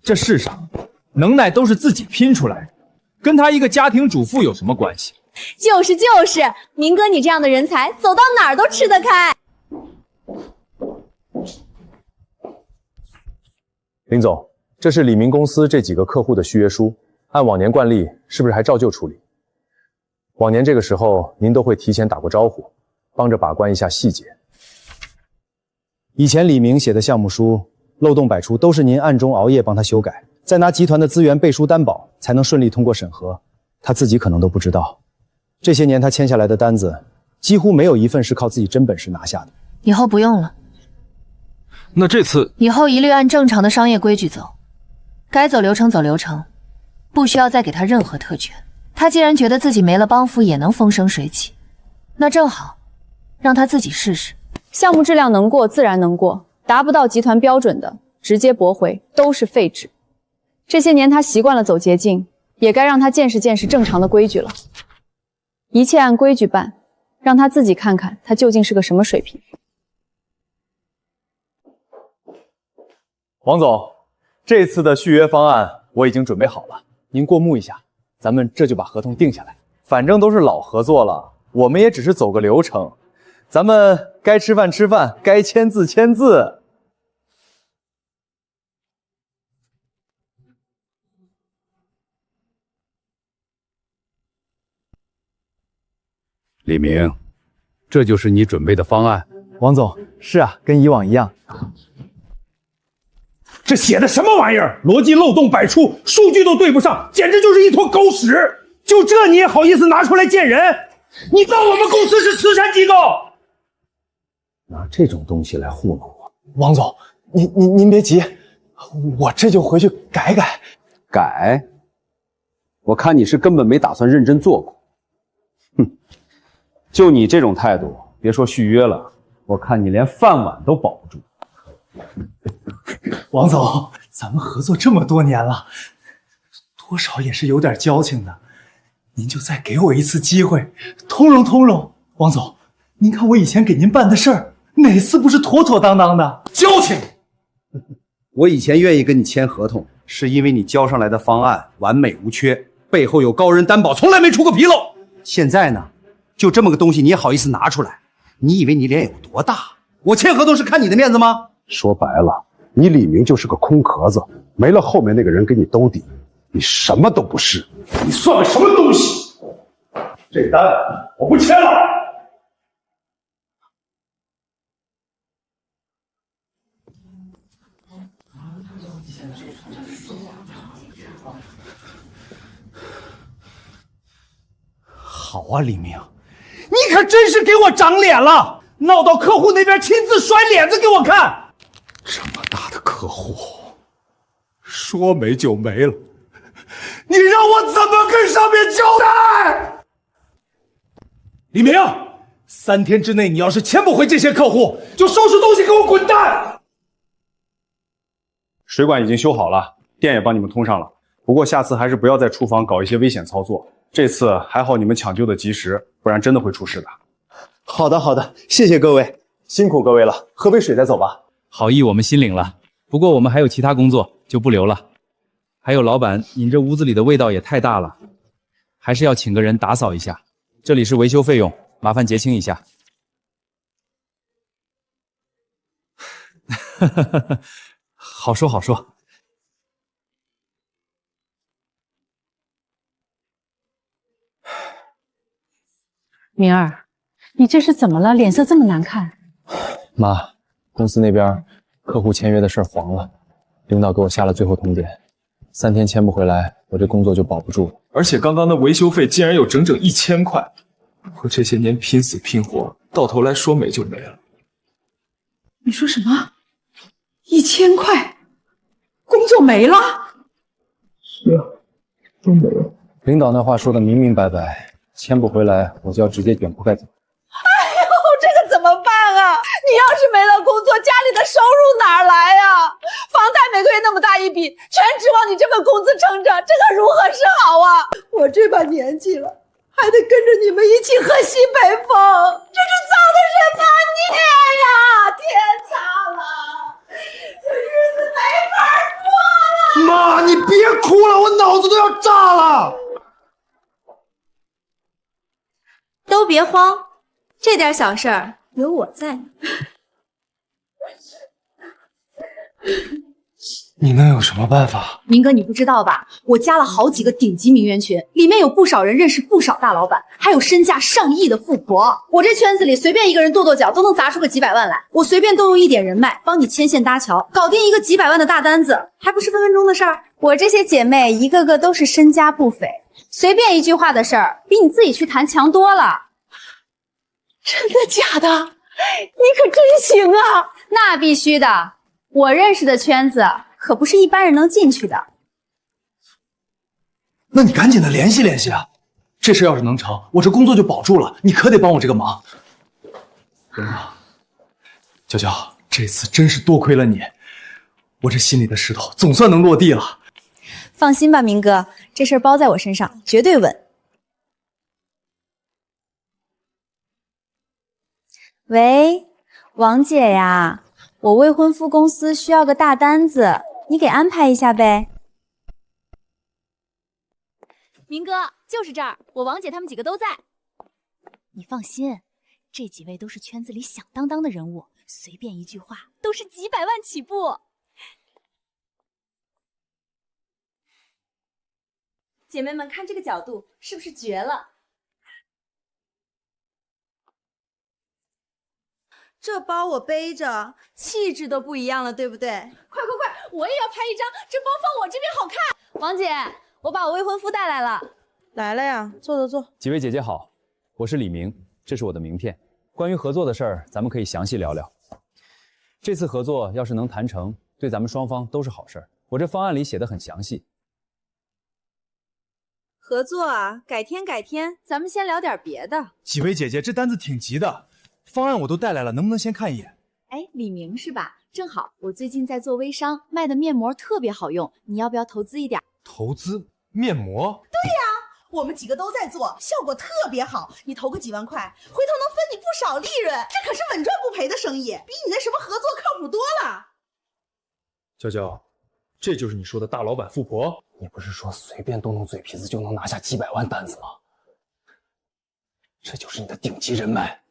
这世上，能耐都是自己拼出来的，跟他一个家庭主妇有什么关系？就是，明哥你这样的人才，走到哪儿都吃得开。林总，这是李明公司这几个客户的续约书，按往年惯例，是不是还照旧处理？往年这个时候，您都会提前打过招呼，帮着把关一下细节。以前李明写的项目书漏洞百出，都是您暗中熬夜帮他修改，再拿集团的资源背书担保，才能顺利通过审核。他自己可能都不知道，这些年他签下来的单子，几乎没有一份是靠自己真本事拿下的。以后不用了。那这次以后一律按正常的商业规矩走，该走流程走流程，不需要再给他任何特权。他既然觉得自己没了帮扶也能风生水起，那正好，让他自己试试。项目质量能过自然能过，达不到集团标准的直接驳回，都是废纸。这些年他习惯了走捷径，也该让他见识见识正常的规矩了。一切按规矩办，让他自己看看他究竟是个什么水平。王总，这次的续约方案我已经准备好了，您过目一下，咱们这就把合同定下来。反正都是老合作了，我们也只是走个流程，咱们该吃饭吃饭，该签字签字。李明，这就是你准备的方案？王总，是啊，跟以往一样。这写的什么玩意儿？逻辑漏洞百出，数据都对不上，简直就是一坨狗屎！就这你也好意思拿出来见人？你当我们公司是慈善机构？拿这种东西来糊弄我，王总，您别急，我这就回去改改。改？我看你是根本没打算认真做过。哼，就你这种态度，别说续约了，我看你连饭碗都保不住。王总，咱们合作这么多年了，多少也是有点交情的，您就再给我一次机会，通融通融。王总，您看我以前给您办的事儿，哪次不是妥妥当当的？交情！我以前愿意跟你签合同，是因为你交上来的方案完美无缺，背后有高人担保，从来没出过纰漏。现在呢，就这么个东西，你也好意思拿出来？你以为你脸有多大？我签合同是看你的面子吗？说白了，你李明就是个空壳子，没了后面那个人给你兜底，你什么都不是。你算个什么东西？这单我不签了。好啊，李明，你可真是给我长脸了，闹到客户那边亲自甩脸子给我看。这么大的客户，说没就没了，你让我怎么跟上面交代？李明，3天之内你要是签不回这些客户，就收拾东西给我滚蛋！水管已经修好了，电也帮你们通上了。不过下次还是不要在厨房搞一些危险操作。这次还好你们抢救的及时，不然真的会出事的。好的，好的，谢谢各位，辛苦各位了，喝杯水再走吧。好意我们心领了，不过我们还有其他工作，就不留了。还有老板，您这屋子里的味道也太大了，还是要请个人打扫一下。这里是维修费用，麻烦结清一下。好说好说。明儿，你这是怎么了？脸色这么难看。妈，公司那边客户签约的事儿黄了，领导给我下了最后通牒，3天签不回来，我这工作就保不住了。而且刚刚的维修费竟然有整整1000块，我这些年拼死拼活，到头来说没就没了。你说什么？1000块，工作没了？是啊，都没了。领导那话说的明明白白，签不回来，我就要直接卷铺盖走。这个怎么办啊？你要是没了工作，家里的收入哪儿来呀？房贷每个月那么大一笔，全指望你这份工资撑着，这可如何是好啊？我这把年纪了，还得跟着你们一起喝西北风，这是造的什么孽呀！天塌了，这日子没法过了。妈，你别哭了，我脑子都要炸了。都别慌，这点小事儿有我在。你能有什么办法？明哥，你不知道吧？我加了好几个顶级名媛群，里面有不少人认识不少大老板，还有身价上亿的富婆。我这圈子里随便一个人跺跺脚都能砸出个几百万来，我随便动用一点人脉，帮你牵线搭桥，搞定一个几百万的大单子，还不是分分钟的事儿？我这些姐妹一个个都是身家不菲，随便一句话的事儿，比你自己去谈强多了。真的假的？你可真行啊！那必须的，我认识的圈子可不是一般人能进去的。那你赶紧的联系联系啊！这事要是能成，我这工作就保住了，你可得帮我这个忙。人啊，娇娇，这次真是多亏了你，我这心里的石头总算能落地了。放心吧，明哥，这事儿包在我身上，绝对稳。喂，王姐呀，我未婚夫公司需要个大单子，你给安排一下呗。明哥，就是这儿，我王姐他们几个都在。你放心，这几位都是圈子里响当当的人物，随便一句话都是几百万起步。姐妹们，看这个角度，是不是绝了？这包我背着，气质都不一样了，对不对？快，我也要拍一张，这包放我这边好看。王姐，我把我未婚夫带来了。来了呀，坐坐。几位姐姐好，我是李明，这是我的名片。关于合作的事儿，咱们可以详细聊聊。这次合作要是能谈成，对咱们双方都是好事儿。我这方案里写的很详细。合作啊，改天，咱们先聊点别的。几位姐姐，这单子挺急的，方案我都带来了，能不能先看一眼？哎，李明是吧？正好，我最近在做微商，卖的面膜特别好用，你要不要投资一点？投资面膜？对呀，我们几个都在做，效果特别好。你投个几万块，回头能分你不少利润，这可是稳赚不赔的生意，比你那什么合作靠谱多了。娇娇，这就是你说的大老板富婆？你不是说随便动动嘴皮子就能拿下几百万单子吗？这就是你的顶级人脉。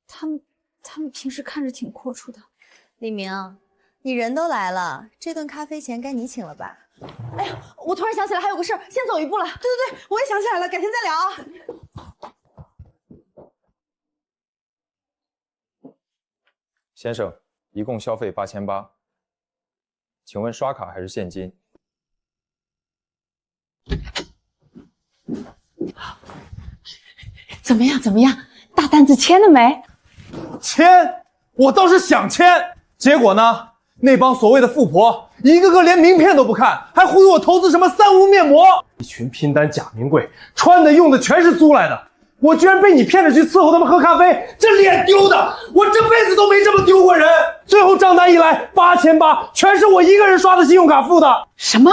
他们平时看着挺阔绰的。李明，你人都来了，这顿咖啡钱该你请了吧？哎呀，我突然想起来还有个事儿，先走一步了。对，我也想起来了，改天再聊啊。先生，一共消费8800，请问刷卡还是现金？怎么样？大单子签了没？签，我倒是想签，结果呢，那帮所谓的富婆，一个个连名片都不看，还忽悠我投资什么三无面膜，一群拼单假名贵，穿的用的全是租来的。我居然被你骗着去伺候他们喝咖啡，这脸丢的，我这辈子都没这么丢过人。最后账单一来，8800，全是我一个人刷的信用卡付的。什么？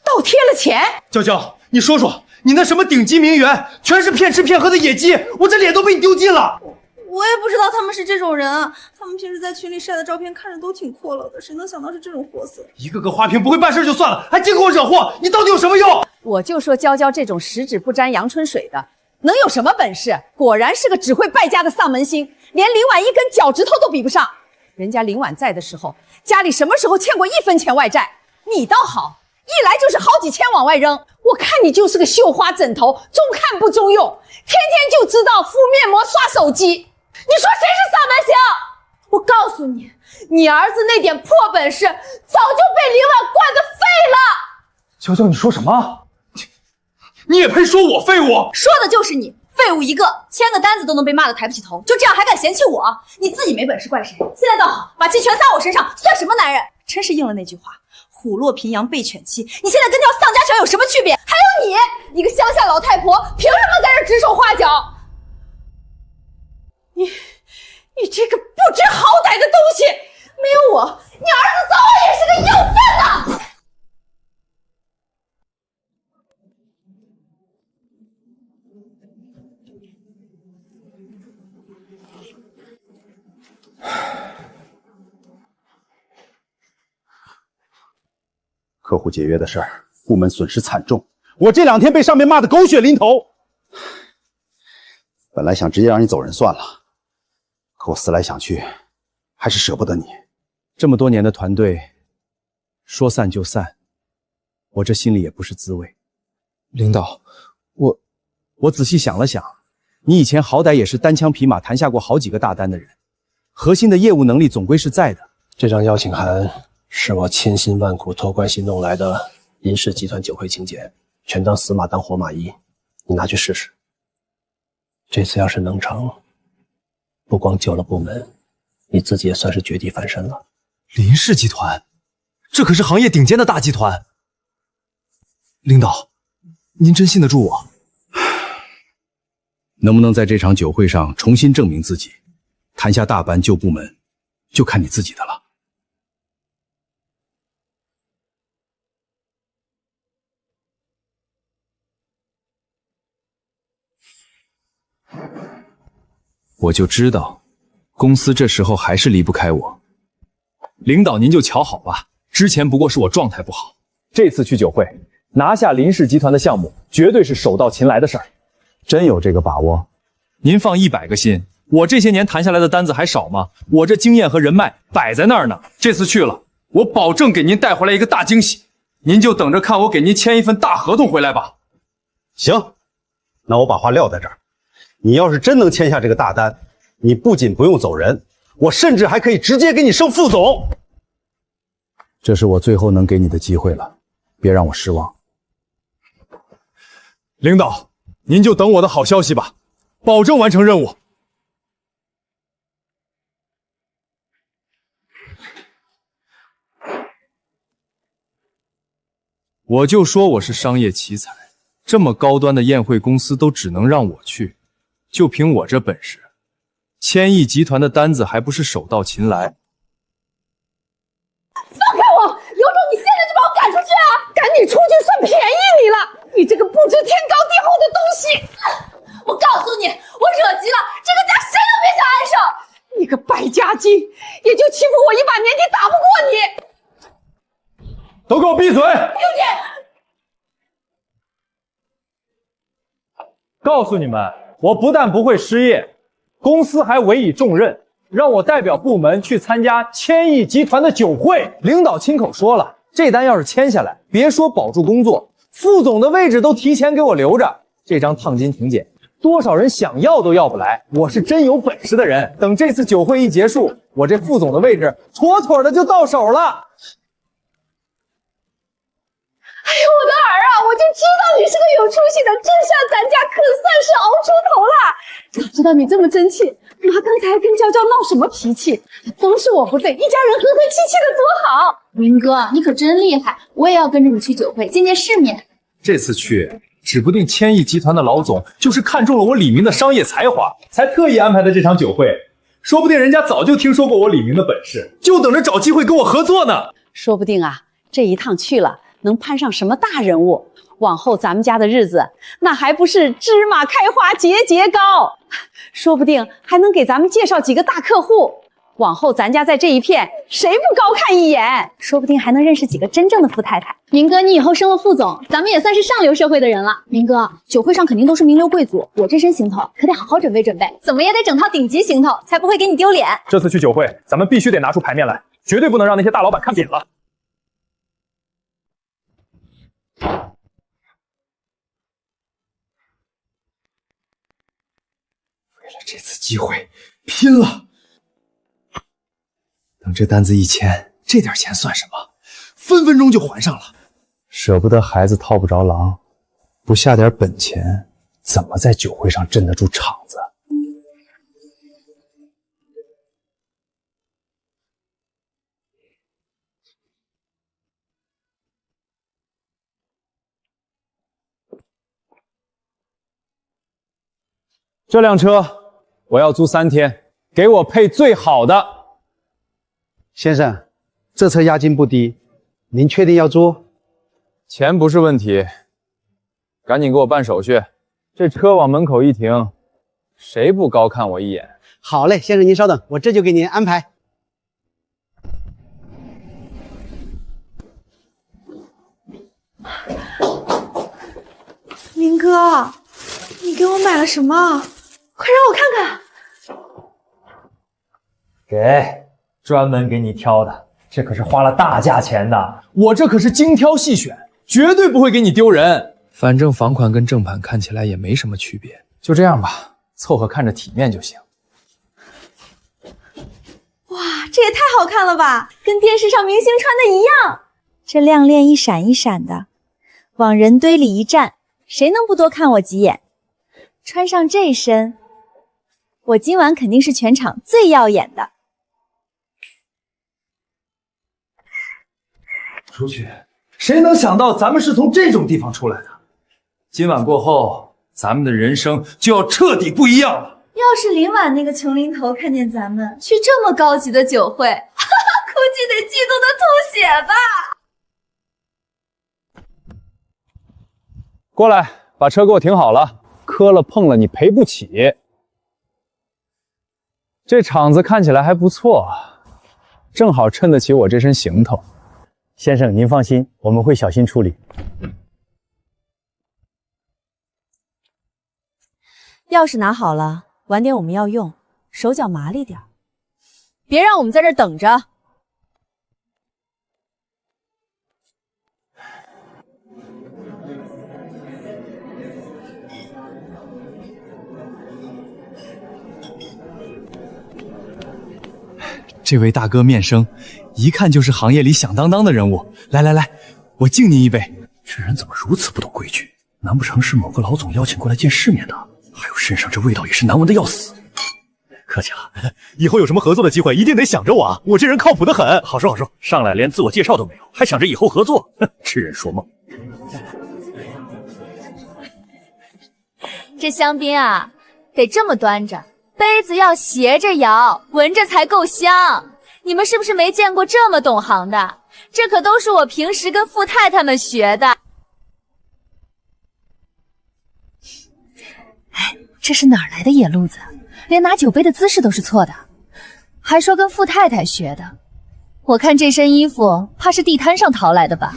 倒贴了钱？娇娇，你说说，你那什么顶级名媛，全是骗吃骗喝的野鸡，我这脸都被你丢尽了。我也不知道他们是这种人啊，他们平时在群里晒的照片看着都挺阔佬的，谁能想到是这种货色？一个个花瓶不会办事就算了，还净给我惹祸，你到底有什么用？我就说娇娇这种十指不沾阳春水的，能有什么本事？果然是个只会败家的丧门星，连林婉一根脚趾头都比不上。人家林婉在的时候，家里什么时候欠过1分钱外债？你倒好，一来就是好几千往外扔。我看你就是个绣花枕头，中看不中用，天天就知道敷面膜刷手机。你说谁是丧门星？我告诉你，你儿子那点破本事，早就被林婉惯得废了。娇娇，你说什么？你也配说我废物？说的就是你，废物一个，签个单子都能被骂得抬不起头，就这样还敢嫌弃我？你自己没本事怪谁？现在倒好，把气全撒我身上，算什么男人？真是应了那句话，虎落平阳被犬欺。你现在跟条丧家犬有什么区别？还有你，一个乡下老太婆，凭什么在这指手画脚？你这个不知好歹的东西，没有我，你儿子早晚也是个有份的。客户解约的事儿，部门损失惨重，我这2天被上面骂得狗血淋头。本来想直接让你走人算了，可我思来想去，还是舍不得你。这么多年的团队，说散就散，我这心里也不是滋味。领导，我仔细想了想，你以前好歹也是单枪匹马谈下过好几个大单的人，核心的业务能力总归是在的。这张邀请函是我千辛万苦托关系弄来的林氏集团酒会请柬，全当死马当活马医，你拿去试试。这次要是能成，不光救了部门，你自己也算是绝地翻身了。林氏集团，这可是行业顶尖的大集团。领导，您真信得住我？能不能在这场酒会上重新证明自己，谈下大班救部门，就看你自己的了。我就知道，公司这时候还是离不开我。领导您就瞧好吧，之前不过是我状态不好，这次去酒会拿下林氏集团的项目，绝对是手到擒来的事儿。真有这个把握？您放100个心，我这些年谈下来的单子还少吗？我这经验和人脉摆在那儿呢。这次去了，我保证给您带回来一个大惊喜，您就等着看我给您签一份大合同回来吧。行，那我把话撂在这儿。你要是真能签下这个大单，你不仅不用走人，我甚至还可以直接给你升副总。这是我最后能给你的机会了，别让我失望。领导，您就等我的好消息吧，保证完成任务。我就说我是商业奇才，这么高端的宴会公司都只能让我去，就凭我这本事，千亿集团的单子还不是手到擒来？放开我！有种你现在就把我赶出去啊！赶你出去算便宜你了！你这个不知天高地厚的东西！我告诉你，我惹急了，这个家谁都别想安生！你个败家精，也就欺负我一把年纪，打不过你！都给我闭嘴！刘姐，告诉你们，我不但不会失业，公司还委以重任，让我代表部门去参加千亿集团的酒会。领导亲口说了，这单要是签下来，别说保住工作，副总的位置都提前给我留着。这张烫金请柬，多少人想要都要不来。我是真有本事的人，等这次酒会一结束，我这副总的位置妥妥的就到手了。哎呦，我的儿啊！我就知道你是个有出息的，这下咱家可算是熬出头了。早知道你这么争气，妈刚才跟娇娇闹什么脾气？都是我不对，一家人和和气气的多好。明哥，你可真厉害，我也要跟着你去酒会见见世面。这次去，指不定千亿集团的老总就是看中了我李明的商业才华，才特意安排的这场酒会。说不定人家早就听说过我李明的本事，就等着找机会跟我合作呢。说不定啊，这一趟去了，能攀上什么大人物，往后咱们家的日子那还不是芝麻开花节节高？说不定还能给咱们介绍几个大客户，往后咱家在这一片谁不高看一眼？说不定还能认识几个真正的富太太。明哥，你以后升了副总，咱们也算是上流社会的人了。明哥，酒会上肯定都是名流贵族，我这身行头可得好好准备准备，怎么也得整套顶级行头，才不会给你丢脸。这次去酒会，咱们必须得拿出牌面来，绝对不能让那些大老板看扁了。为了这次机会，拼了！等这单子一签，这点钱算什么？分分钟就还上了。舍不得孩子套不着狼，不下点本钱，怎么在酒会上镇得住场子？这辆车我要租3天，给我配最好的。先生，这车押金不低，您确定要租？钱不是问题，赶紧给我办手续。这车往门口一停，谁不高看我一眼？好嘞，先生您稍等，我这就给您安排。明哥，你给我买了什么？快让我看看。给，专门给你挑的，这可是花了大价钱的，我这可是精挑细选，绝对不会给你丢人。反正房款跟正版看起来也没什么区别，就这样吧，凑合看着体面就行。哇，这也太好看了吧，跟电视上明星穿的一样。这亮链一闪一闪的，往人堆里一站，谁能不多看我几眼？穿上这身，我今晚肯定是全场最耀眼的。出去，谁能想到咱们是从这种地方出来的？今晚过后，咱们的人生就要彻底不一样了。要是林婉那个穷零头看见咱们去这么高级的酒会，估计得嫉妒的吐血吧。过来，把车给我停好了，磕了碰了你赔不起。这场子看起来还不错，正好衬得起我这身行头。先生，您放心，我们会小心处理。钥匙拿好了，晚点我们要用，手脚麻利点，别让我们在这儿等着。这位大哥面生，一看就是行业里响当当的人物。来来来，我敬您一杯。这人怎么如此不懂规矩？难不成是某个老总邀请过来见世面的？还有身上这味道也是难闻的要死。客气了，以后有什么合作的机会，一定得想着我啊！我这人靠谱的很。好说好说，上来连自我介绍都没有，还想着以后合作，痴人说梦。这香槟啊，得这么端着。杯子要斜着摇，闻着才够香。你们是不是没见过这么懂行的？这可都是我平时跟富太太们学的。哎，这是哪儿来的野路子？连拿酒杯的姿势都是错的，还说跟富太太学的。我看这身衣服，怕是地摊上淘来的吧？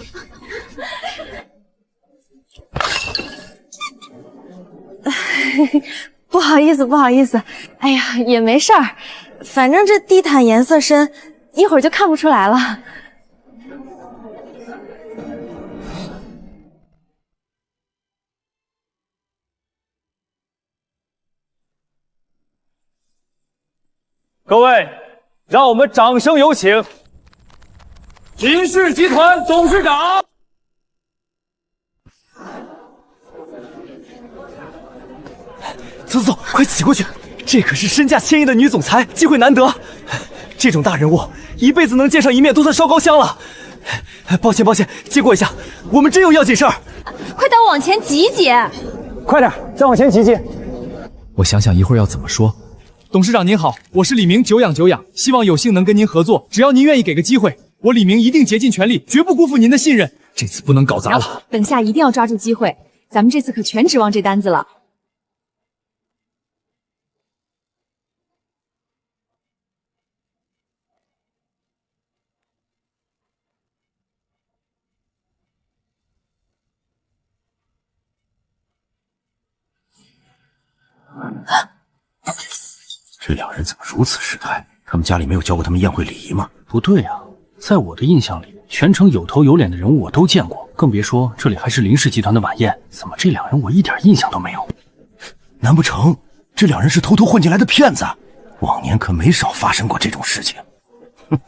不好意思，不好意思，哎呀，也没事儿，反正这地毯颜色深，一会儿就看不出来了。各位，让我们掌声有请林氏集团董事长。走走走，快挤过去！这可是身价1000亿的女总裁，机会难得。这种大人物，一辈子能见上一面都算烧高香了。抱歉，借过一下，我们真有要紧事儿。快带我往前挤一挤！快点，再往前挤挤。我想想一会儿要怎么说。董事长您好，我是李明，久仰，希望有幸能跟您合作，只要您愿意给个机会，我李明一定竭尽全力，绝不辜负您的信任。这次不能搞砸了。等下一定要抓住机会，咱们这次可全指望这单子了。这两人怎么如此失态？他们家里没有教过他们宴会礼仪吗？不对啊，在我的印象里，全城有头有脸的人物我都见过，更别说这里还是林氏集团的晚宴，怎么这两人我一点印象都没有？难不成这两人是偷偷混进来的骗子？往年可没少发生过这种事情。哼，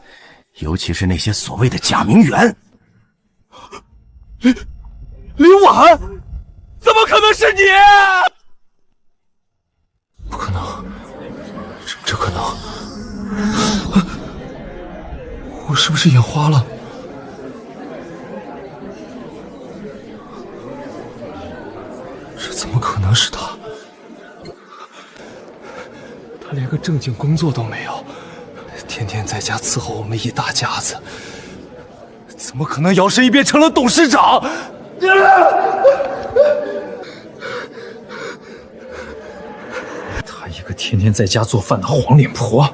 尤其是那些所谓的假名媛。林婉，怎么可能是你？不可能，怎么这可能？我是不是眼花了？这怎么可能是他？他连个正经工作都没有，天天在家伺候我们一大家子，怎么可能摇身一变成了董事长？她一个天天在家做饭的黄脸婆，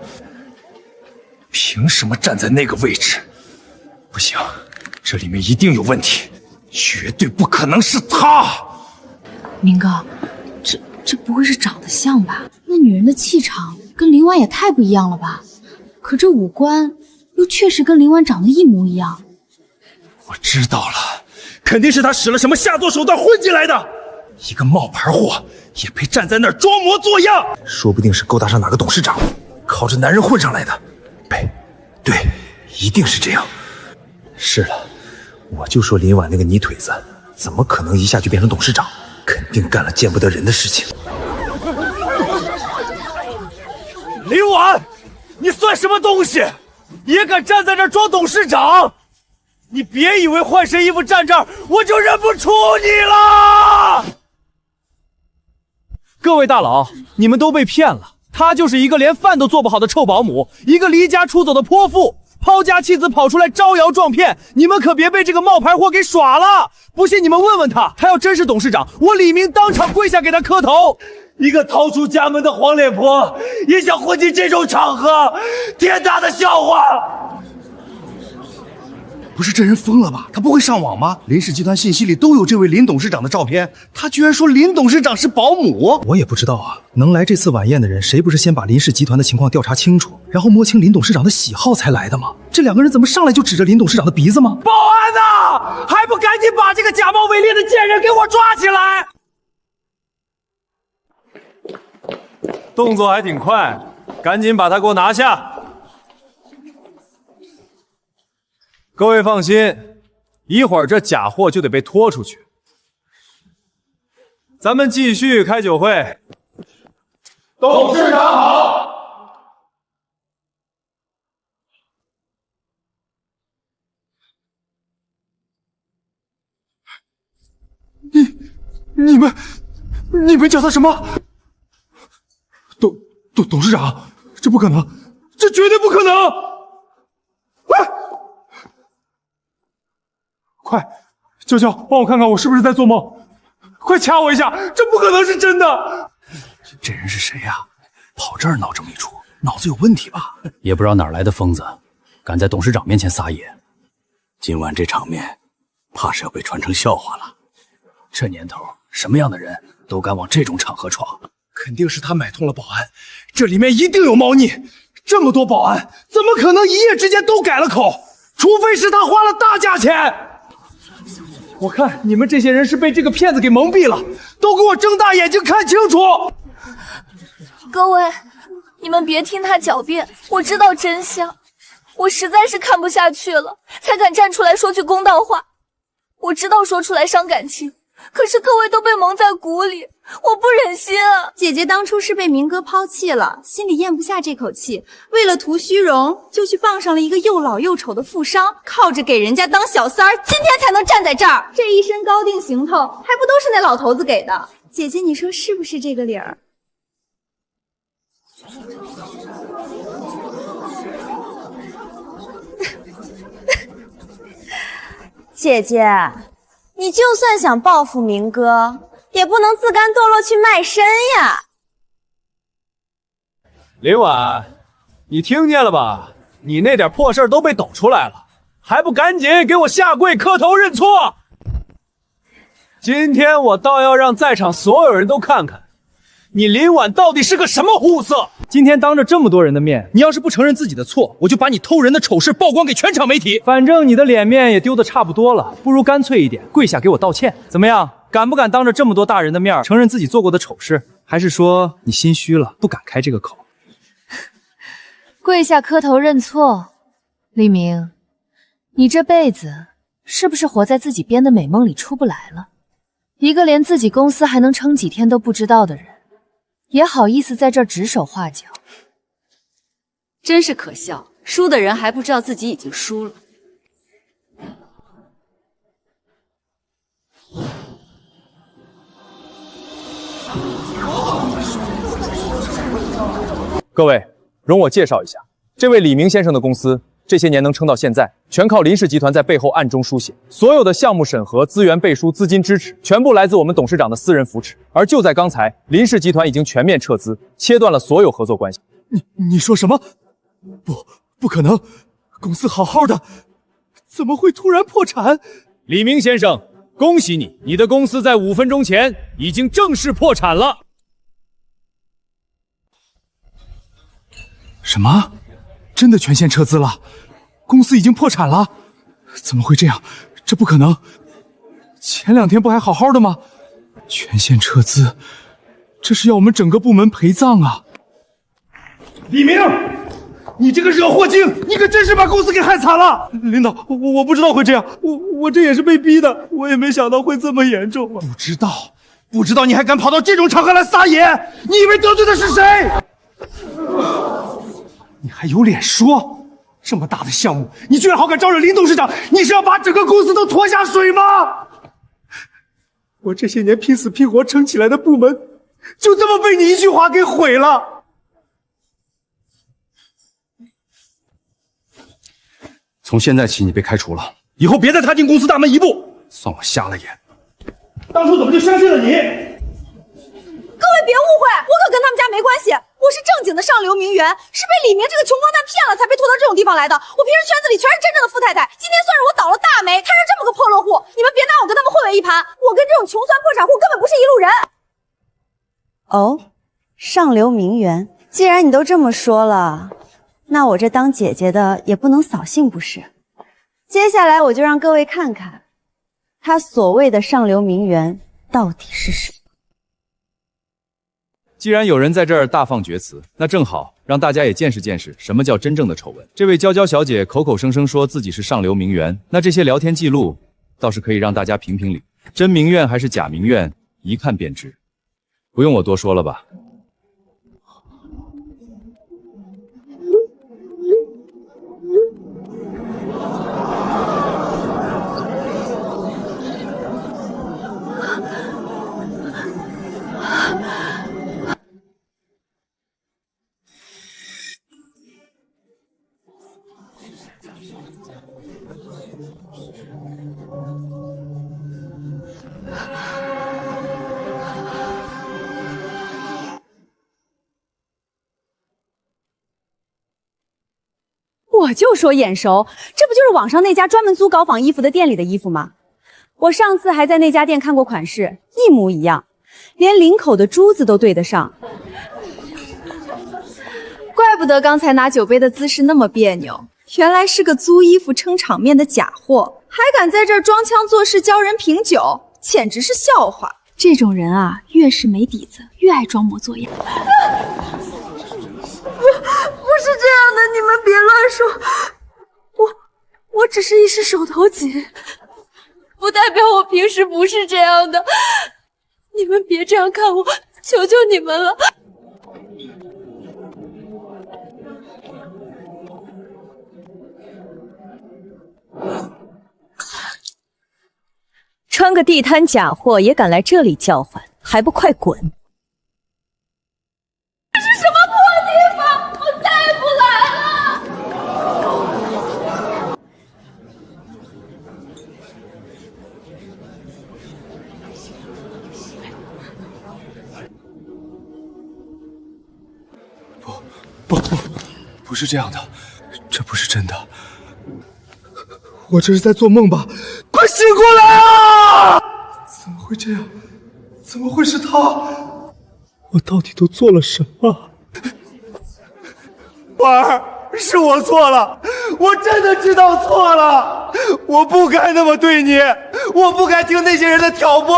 凭什么站在那个位置？不行，这里面一定有问题，绝对不可能是她。明哥，这不会是长得像吧？那女人的气场跟林婉也太不一样了吧？可这五官又确实跟林婉长得一模一样。我知道了，肯定是他使了什么下作手段混进来的。一个冒牌货也配站在那儿装模作样？说不定是勾搭上哪个董事长，靠着男人混上来的。对，一定是这样。是了，我就说林婉那个泥腿子，怎么可能一下就变成董事长？肯定干了见不得人的事情。林婉，你算什么东西？也敢站在这儿装董事长？你别以为换身衣服站这儿，我就认不出你了！各位大佬，你们都被骗了。他就是一个连饭都做不好的臭保姆，一个离家出走的泼妇，抛家弃子跑出来招摇撞骗。你们可别被这个冒牌货给耍了！不信你们问问他，他要真是董事长，我李明当场跪下给他磕头。一个逃出家门的黄脸婆也想混进这种场合，天大的笑话！不是这人疯了吧？他不会上网吗？林氏集团信息里都有这位林董事长的照片，他居然说林董事长是保姆。我也不知道啊，能来这次晚宴的人，谁不是先把林氏集团的情况调查清楚，然后摸清林董事长的喜好才来的吗？这两个人怎么上来就指着林董事长的鼻子吗？保安呐，还不赶紧把这个假冒伪劣的贱人给我抓起来！动作还挺快，赶紧把他给我拿下。各位放心，一会儿这假货就得被拖出去。咱们继续开酒会。董事长好。你们叫他什么？董事长，这不可能，这绝对不可能！喂！快，娇娇，帮我看看我是不是在做梦，快掐我一下，这不可能是真的。这人是谁呀？跑这儿闹这么一出，脑子有问题吧？也不知道哪来的疯子，敢在董事长面前撒野。今晚这场面，怕是要被传成笑话了。这年头，什么样的人都敢往这种场合闯？肯定是他买通了保安，这里面一定有猫腻。这么多保安，怎么可能一夜之间都改了口？除非是他花了大价钱。我看你们这些人是被这个骗子给蒙蔽了，都给我睁大眼睛看清楚！各位，你们别听他狡辩，我知道真相，我实在是看不下去了，才敢站出来说句公道话。我知道说出来伤感情，可是各位都被蒙在鼓里，我不忍心啊！姐姐当初是被明哥抛弃了，心里咽不下这口气，为了图虚荣，就去傍上了一个又老又丑的富商，靠着给人家当小三儿，今天才能站在这儿。这一身高定行头，还不都是那老头子给的？姐姐，你说是不是这个理儿？姐姐，你就算想报复明哥，也不能自甘堕落去卖身呀。林婉，你听见了吧？你那点破事儿都被抖出来了，还不赶紧给我下跪磕头认错！今天我倒要让在场所有人都看看，你林婉到底是个什么货色！今天当着这么多人的面，你要是不承认自己的错，我就把你偷人的丑事曝光给全场媒体。反正你的脸面也丢得差不多了，不如干脆一点，跪下给我道歉。怎么样？敢不敢当着这么多大人的面承认自己做过的丑事？还是说你心虚了，不敢开这个口？跪下磕头认错，李明，你这辈子是不是活在自己编的美梦里出不来了？一个连自己公司还能撑几天都不知道的人，也好意思在这儿指手画脚，真是可笑！输的人还不知道自己已经输了。各位，容我介绍一下，这位李明先生的公司这些年能撑到现在，全靠林氏集团在背后暗中书写，所有的项目审核、资源背书、资金支持，全部来自我们董事长的私人扶持。而就在刚才，林氏集团已经全面撤资，切断了所有合作关系。你说什么？不可能！公司好好的，怎么会突然破产？李明先生，恭喜你，你的公司在5分钟前已经正式破产了。什么？真的全线撤资了？公司已经破产了？怎么会这样？这不可能！前2天不还好好的吗？全线撤资，这是要我们整个部门陪葬啊！李明，你这个惹祸精，你可真是把公司给害惨了！领导，我不知道会这样，我这也是被逼的，我也没想到会这么严重啊！不知道你还敢跑到这种场合来撒野？你以为得罪的是谁？你还有脸说？这么大的项目，你居然好敢招惹林董事长，你是要把整个公司都拖下水吗？我这些年拼死拼活撑起来的部门，就这么被你一句话给毁了。从现在起，你被开除了，以后别再踏进公司大门一步。算我瞎了眼。当初怎么就相信了你？各位别误会，我可跟他们家没关系，我是正经的上流名媛，是被李明这个穷光蛋骗了才被拖到这种地方来的。我平时圈子里全是真正的富太太，今天算是我倒了大霉，摊上这么个破落户，你们别拿我跟他们混为一盘，我跟这种穷酸破产户根本不是一路人。哦，上流名媛，既然你都这么说了，那我这当姐姐的也不能扫兴不是？接下来我就让各位看看，他所谓的上流名媛到底是什么。既然有人在这儿大放厥词，那正好让大家也见识见识什么叫真正的丑闻。这位娇娇小姐口口声声说自己是上流名媛，那这些聊天记录倒是可以让大家评评理，真名媛还是假名媛，一看便知。不用我多说了吧？我就说眼熟，这不就是网上那家专门租高仿衣服的店里的衣服吗？我上次还在那家店看过款式，一模一样，连领口的珠子都对得上。怪不得刚才拿酒杯的姿势那么别扭，原来是个租衣服撑场面的假货，还敢在这儿装腔作势教人品酒，简直是笑话。这种人啊，越是没底子，越爱装模作样。不是这样的，你们别乱说。我只是一时手头紧。不不代表我平时不是这样的。你们别这样看我，求求你们了。穿个地摊假货也敢来这里叫唤，还不快滚！这是什么破地方？我再也不来了。不是这样的，这不是真的。我这是在做梦吧？快醒过来啊！怎么会这样？怎么会是他？我到底都做了什么？婉儿，是我错了，我真的知道错了，我不该那么对你，我不该听那些人的挑拨，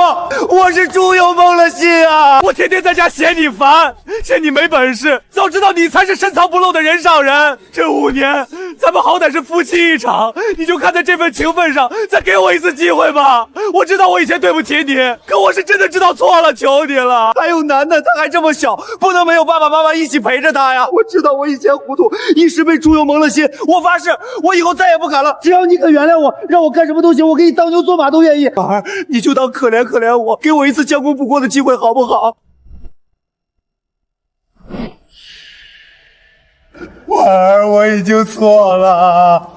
我是猪油蒙了心啊！我天天在家嫌你烦，嫌你没本事，早知道你才是深藏不露的人上人。这5年，咱们好歹是夫妻一场，你就看在这份情分上，再给我一次机会吧。我知道我以前对不起你，可我是真的知道错了，求你了。还有楠楠，他还这么小，不能没有爸爸妈妈一起陪着他呀。我知道我以前糊涂，一时被猪油蒙了心，我发誓，我以后再也不敢了。只要你肯原谅我，让我干什么都行，我给你当牛做马都愿意。婉儿，你就当可怜可怜我，给我一次将功补过的机会，好不好？婉儿，我已经错了，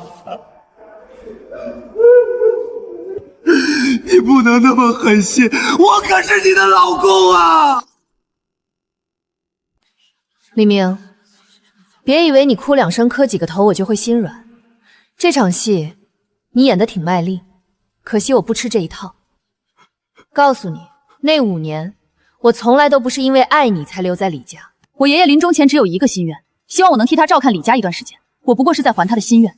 你不能那么狠心，我可是你的老公啊！李明，别以为你哭2声磕几个头我就会心软。这场戏你演得挺卖力，可惜我不吃这一套。告诉你，那5年我从来都不是因为爱你才留在李家。我爷爷临终前只有一个心愿，希望我能替他照看李家一段时间。我不过是在还他的心愿。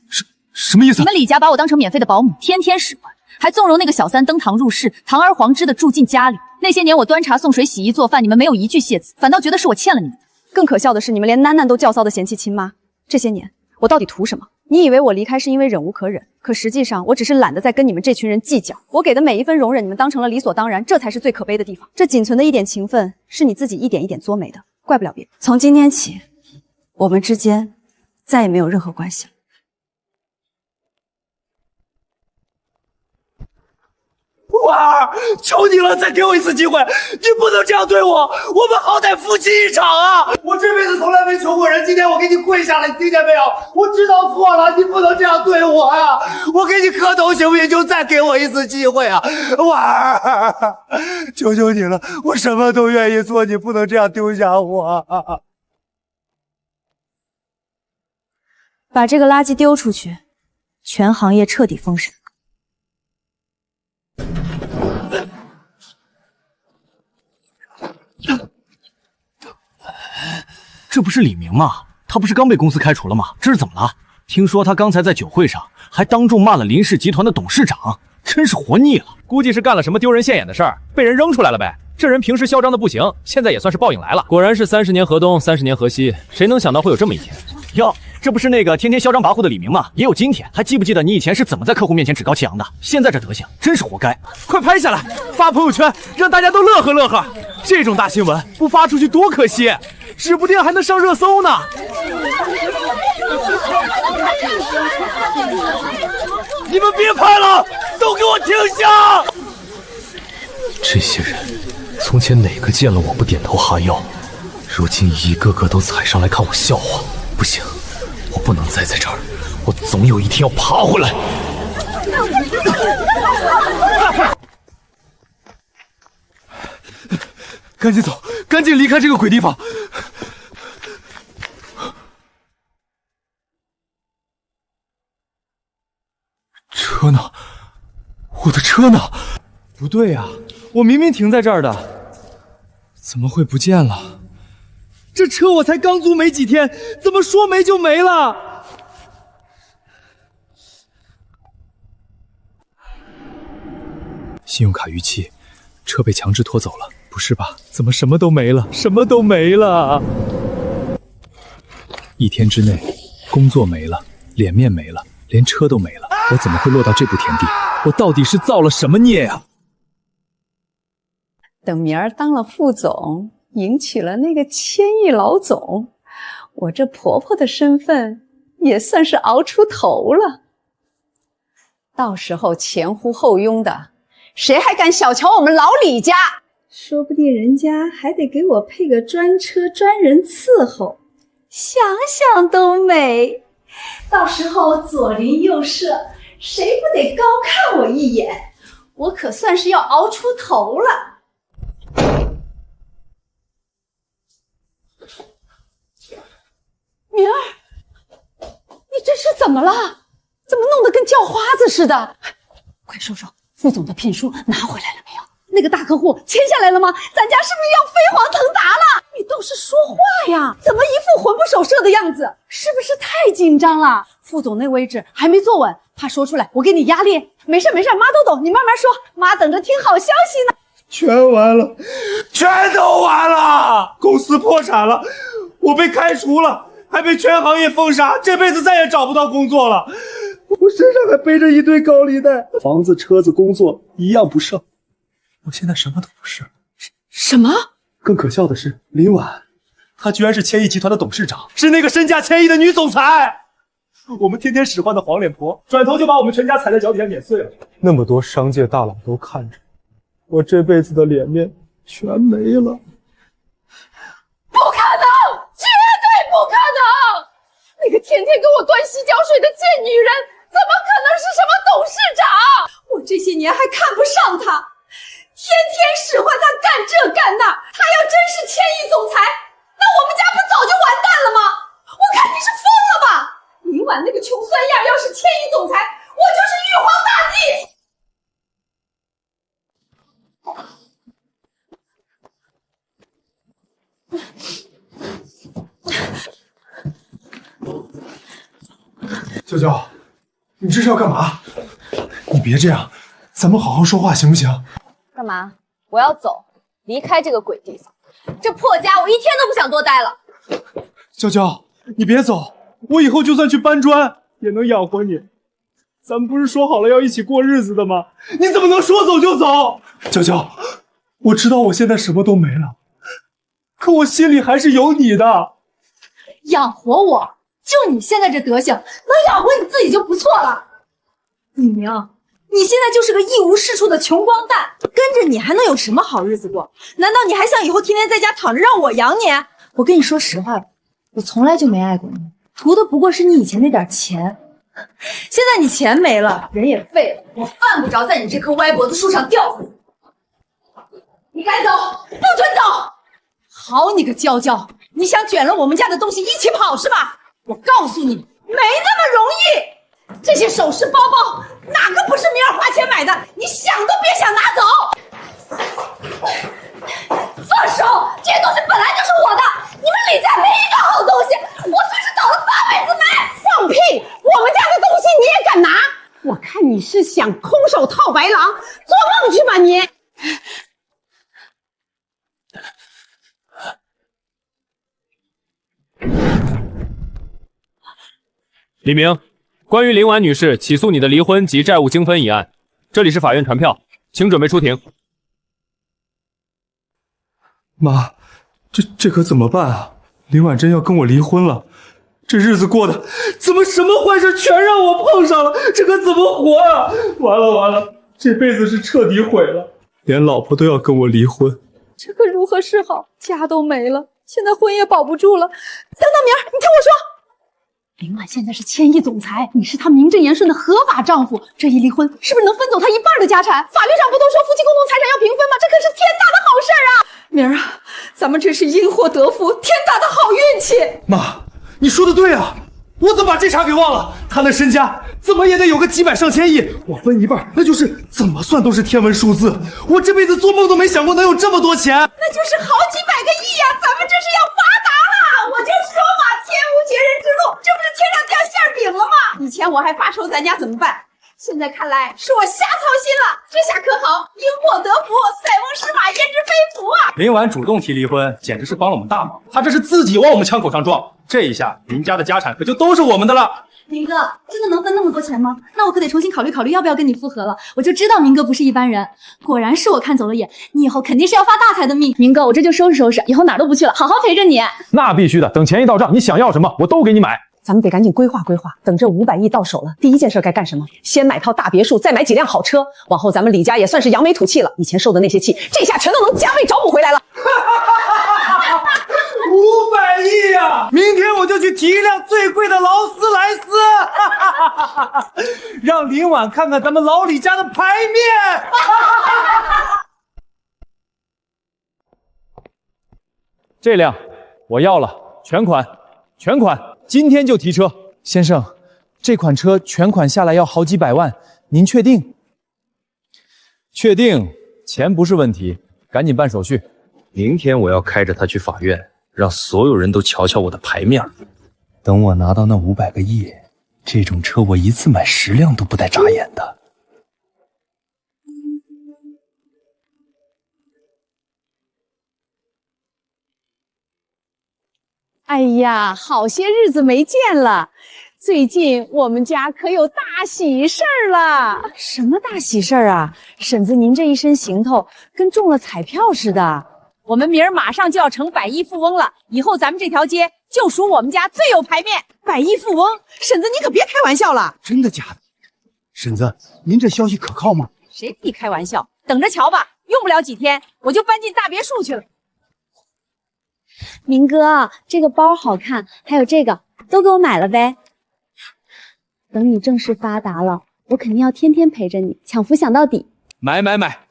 什么意思？你们李家把我当成免费的保姆，天天使唤，还纵容那个小三登堂入室，堂而皇之的住进家里。那些年我端茶送水、洗衣做饭，你们没有一句谢词，反倒觉得是我欠了你们。更可笑的是，你们连楠楠都叫骚的嫌弃亲妈。这些年我到底图什么？你以为我离开是因为忍无可忍，可实际上我只是懒得再跟你们这群人计较。我给的每一分容忍，你们当成了理所当然，这才是最可悲的地方。这仅存的一点情分，是你自己一点一点作没的，怪不了别人。从今天起，我们之间再也没有任何关系了。婉儿，求你了，再给我一次机会！你不能这样对我，我们好歹夫妻一场啊！我这辈子从来没求过人，今天我给你跪下了，你听见没有？我知道错了，你不能这样对我呀！我给你磕头行不行？就再给我一次机会啊！婉儿，求求你了，我什么都愿意做，你不能这样丢下我！把这个垃圾丢出去，全行业彻底封神。这不是李明吗？他不是刚被公司开除了吗？这是怎么了？听说他刚才在酒会上还当众骂了林氏集团的董事长，真是活腻了。估计是干了什么丢人现眼的事儿，被人扔出来了呗。这人平时嚣张的不行，现在也算是报应来了。果然是30年河东，30年河西，谁能想到会有这么一天？哟，这不是那个天天嚣张跋扈的李明吗？也有今天。还记不记得你以前是怎么在客户面前趾高气扬的？现在这德行，真是活该！快拍下来，发朋友圈，让大家都乐呵乐呵。这种大新闻不发出去多可惜，指不定还能上热搜呢。你们别拍了，都给我停下！这些人从前哪个见了我不点头哈腰，如今一个个都踩上来看我笑话。不行，我不能再在这儿，我总有一天要爬回来。赶紧走，赶紧离开这个鬼地方！车呢？我的车呢？不对呀，我明明停在这儿的，怎么会不见了？这车我才刚租没几天，怎么说没就没了？信用卡逾期，车被强制拖走了。不是吧？怎么什么都没了？什么都没了！1天之内，工作没了，脸面没了，连车都没了。我怎么会落到这步田地？我到底是造了什么孽呀？等明儿当了副总，迎娶了那个千亿老总，我这婆婆的身份也算是熬出头了。到时候前呼后拥的，谁还敢小瞧我们老李家？说不定人家还得给我配个专车专人伺候，想想都美。到时候左邻右舍，谁不得高看我一眼？我可算是要熬出头了。明儿，你这是怎么了？怎么弄得跟叫花子似的？快说说，副总的聘书拿回来了没有？那个大客户签下来了吗？咱家是不是要飞黄腾达了？你倒是说话呀！怎么一副魂不守舍的样子？是不是太紧张了？副总那位置还没坐稳，怕说出来我给你压力。没事没事，妈都懂，你慢慢说，妈等着听好消息呢。全完了，全都完了！公司破产了，我被开除了，还被全行业封杀，这辈子再也找不到工作了。我身上还背着一堆高利贷，房子、车子、工作一样不剩。我现在什么都不是。什么？更可笑的是，林婉，她居然是千亿集团的董事长，是那个身价千亿的女总裁。我们天天使唤的黄脸婆，转头就把我们全家踩在脚底下碾碎了。那么多商界大佬都看着，我这辈子的脸面全没了。不可能，绝对不可能！那个天天给我端洗脚水的贱女人，怎么可能是什么董事长？我这些年还看不上她，天天使唤她干这干那。她要真是千亿总裁，那我们家不早就完蛋了吗？我看你是疯了吧！林婉那个穷酸样，要是千亿总裁，我就是玉皇大帝。娇娇，你这是要干嘛？你别这样，咱们好好说话行不行？干嘛？我要走，离开这个鬼地方。这破家我一天都不想多待了。娇娇，你别走，我以后就算去搬砖也能养活你。咱们不是说好了要一起过日子的吗？你怎么能说走就走？娇娇，我知道我现在什么都没了，可我心里还是有你的。养活我？就你现在这德行，能养活你自己就不错了。李明，你现在就是个一无是处的穷光蛋，跟着你还能有什么好日子过？难道你还想以后天天在家躺着让我养你？我跟你说实话吧，我从来就没爱过你，图的不过是你以前那点钱。现在你钱没了，人也废了，我犯不着在你这棵歪脖子树上吊死。你该走，不准走！好你个娇娇，你想卷了我们家的东西一起跑是吧？我告诉你，没那么容易。这些首饰包包，哪个不是明儿花钱买的？你想都别想拿走！放手！这些东西本来就是我的，你们李家没一个好东西，我算是倒了8辈子霉！放屁！我们家的东西你也敢拿？我看你是想空手套白狼，做梦去吧你！李明，关于林婉女士起诉你的离婚及债务经分一案，这里是法院传票，请准备出庭。妈，这可怎么办啊？林婉真要跟我离婚了，这日子过的怎么什么坏事全让我碰上了？这可怎么活啊？完了完了，这辈子是彻底毁了，连老婆都要跟我离婚，这可如何是好？家都没了，现在婚也保不住了。等等明儿，你听我说。林婉现在是千亿总裁，你是她名正言顺的合法丈夫，这一离婚是不是能分走她一半的家产？法律上不都说夫妻共同财产要平分吗？这可是天大的好事啊！明儿啊，咱们这是因祸得福，天大的好运气。妈，你说的对啊，我怎么把这茬给忘了？他那身家怎么也得有个几百上千亿，我分一半，那就是怎么算都是天文数字。我这辈子做梦都没想过能有这么多钱，那就是好几百个亿呀！咱们这是要发达了！我就说嘛，天无绝人之路，这不是天上掉馅饼了吗？以前我还发愁咱家怎么办，现在看来是我瞎操心了。这下可好，因祸得福，塞翁失马焉知非福啊！林婉主动提离婚，简直是帮了我们大忙。她这是自己往我们枪口上撞，这一下林家的家产可就都是我们的了。明哥，真的能分那么多钱吗？那我可得重新考虑考虑要不要跟你复合了。我就知道明哥不是一般人，果然是我看走了眼，你以后肯定是要发大财的命。明哥，我这就收拾收拾，以后哪儿都不去了，好好陪着你。那必须的，等钱一到账，你想要什么我都给你买。咱们得赶紧规划规划，等这500亿到手了，第一件事该干什么？先买套大别墅，再买几辆好车。往后咱们李家也算是扬眉吐气了，以前受的那些气，这下全都能加倍找补回来了。500亿呀！明天我就去提一辆最贵的劳斯莱斯，让林婉看看咱们老李家的牌面。这辆我要了，全款。全款，今天就提车。先生，这款车全款下来要好几百万，您确定？确定，钱不是问题，赶紧办手续。明天我要开着它去法院，让所有人都瞧瞧我的牌面。等我拿到那500个亿，这种车我一次买10辆都不带眨眼的。哎呀，好些日子没见了，最近我们家可有大喜事儿了。什么大喜事儿啊？婶子，您这一身行头跟中了彩票似的。我们明儿马上就要成100亿富翁了，以后咱们这条街就属我们家最有牌面。100亿富翁，婶子你可别开玩笑了。真的假的？婶子，您这消息可靠吗？谁跟你开玩笑？等着瞧吧，用不了几天我就搬进大别墅去了。明哥，这个包好看，还有这个都给我买了呗。等你正式发达了，我肯定要天天陪着你，抢福享到底。买，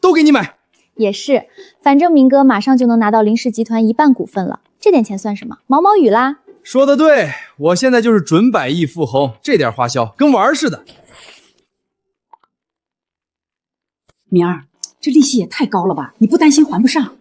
都给你买。也是，反正明哥马上就能拿到林氏集团1半股份了，这点钱算什么？毛毛雨啦。说得对，我现在就是准100亿富翁，这点花销跟玩似的。明儿，这利息也太高了吧？你不担心还不上？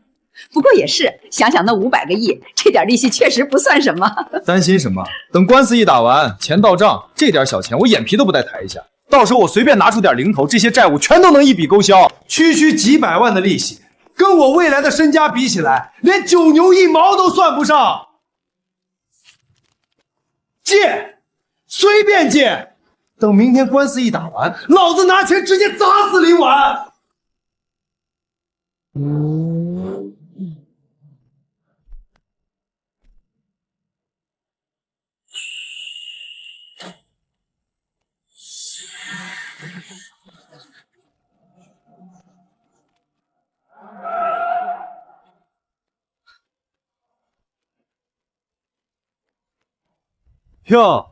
不过也是，想想那500个亿，这点利息确实不算什么。担心什么？等官司一打完，钱到账，这点小钱我眼皮都不带抬一下。到时候我随便拿出点零头，这些债务全都能一笔勾销。区几百万的利息，跟我未来的身家比起来，连9牛1毛都算不上。借，随便借。等明天官司一打完，老子拿钱直接砸死林婉。哟，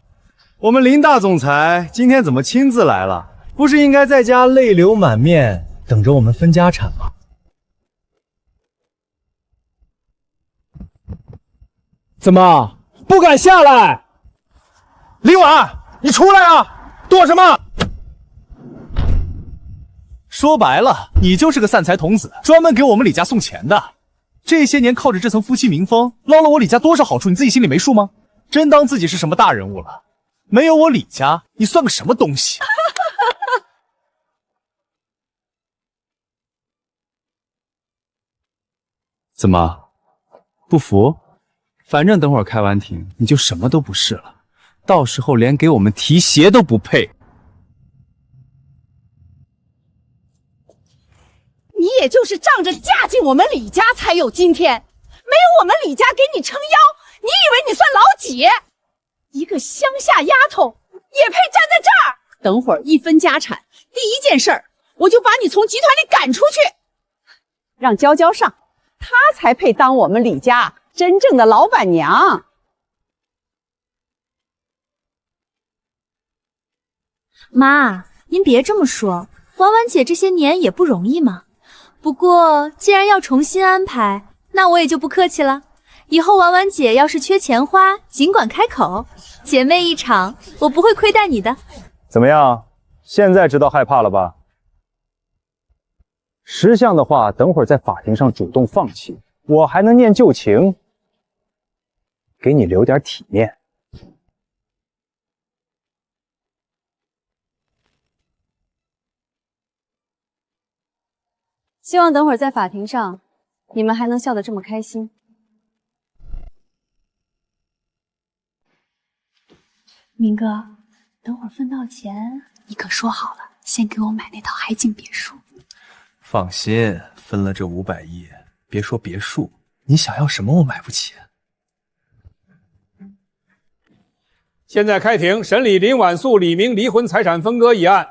我们林大总裁今天怎么亲自来了？不是应该在家泪流满面等着我们分家产吗？怎么不敢下来？林婉，你出来啊！躲什么？说白了，你就是个散财童子，专门给我们李家送钱的。这些年靠着这层夫妻名分，捞了我李家多少好处，你自己心里没数吗？真当自己是什么大人物了？没有我李家，你算个什么东西？怎么不服？反正等会儿开完庭，你就什么都不是了，到时候连给我们提鞋都不配。你也就是仗着嫁进我们李家才有今天，没有我们李家给你撑腰，你以为你算老几？一个乡下丫头也配站在这儿？等会儿一分家产，第一件事儿我就把你从集团里赶出去，让娇娇上，她才配当我们李家真正的老板娘。妈，您别这么说，婉婉姐这些年也不容易嘛。不过既然要重新安排，那我也就不客气了。以后婉婉姐要是缺钱花，尽管开口，姐妹一场，我不会亏待你的。怎么样？现在知道害怕了吧？识相的话，等会儿在法庭上主动放弃，我还能念旧情，给你留点体面。希望等会儿在法庭上，你们还能笑得这么开心。明哥，等会儿分到钱，你可说好了，先给我买那套海景别墅。放心，分了这500亿，别说别墅，你想要什么我买不起。现在开庭审理林婉诉李明离婚财产分割一案。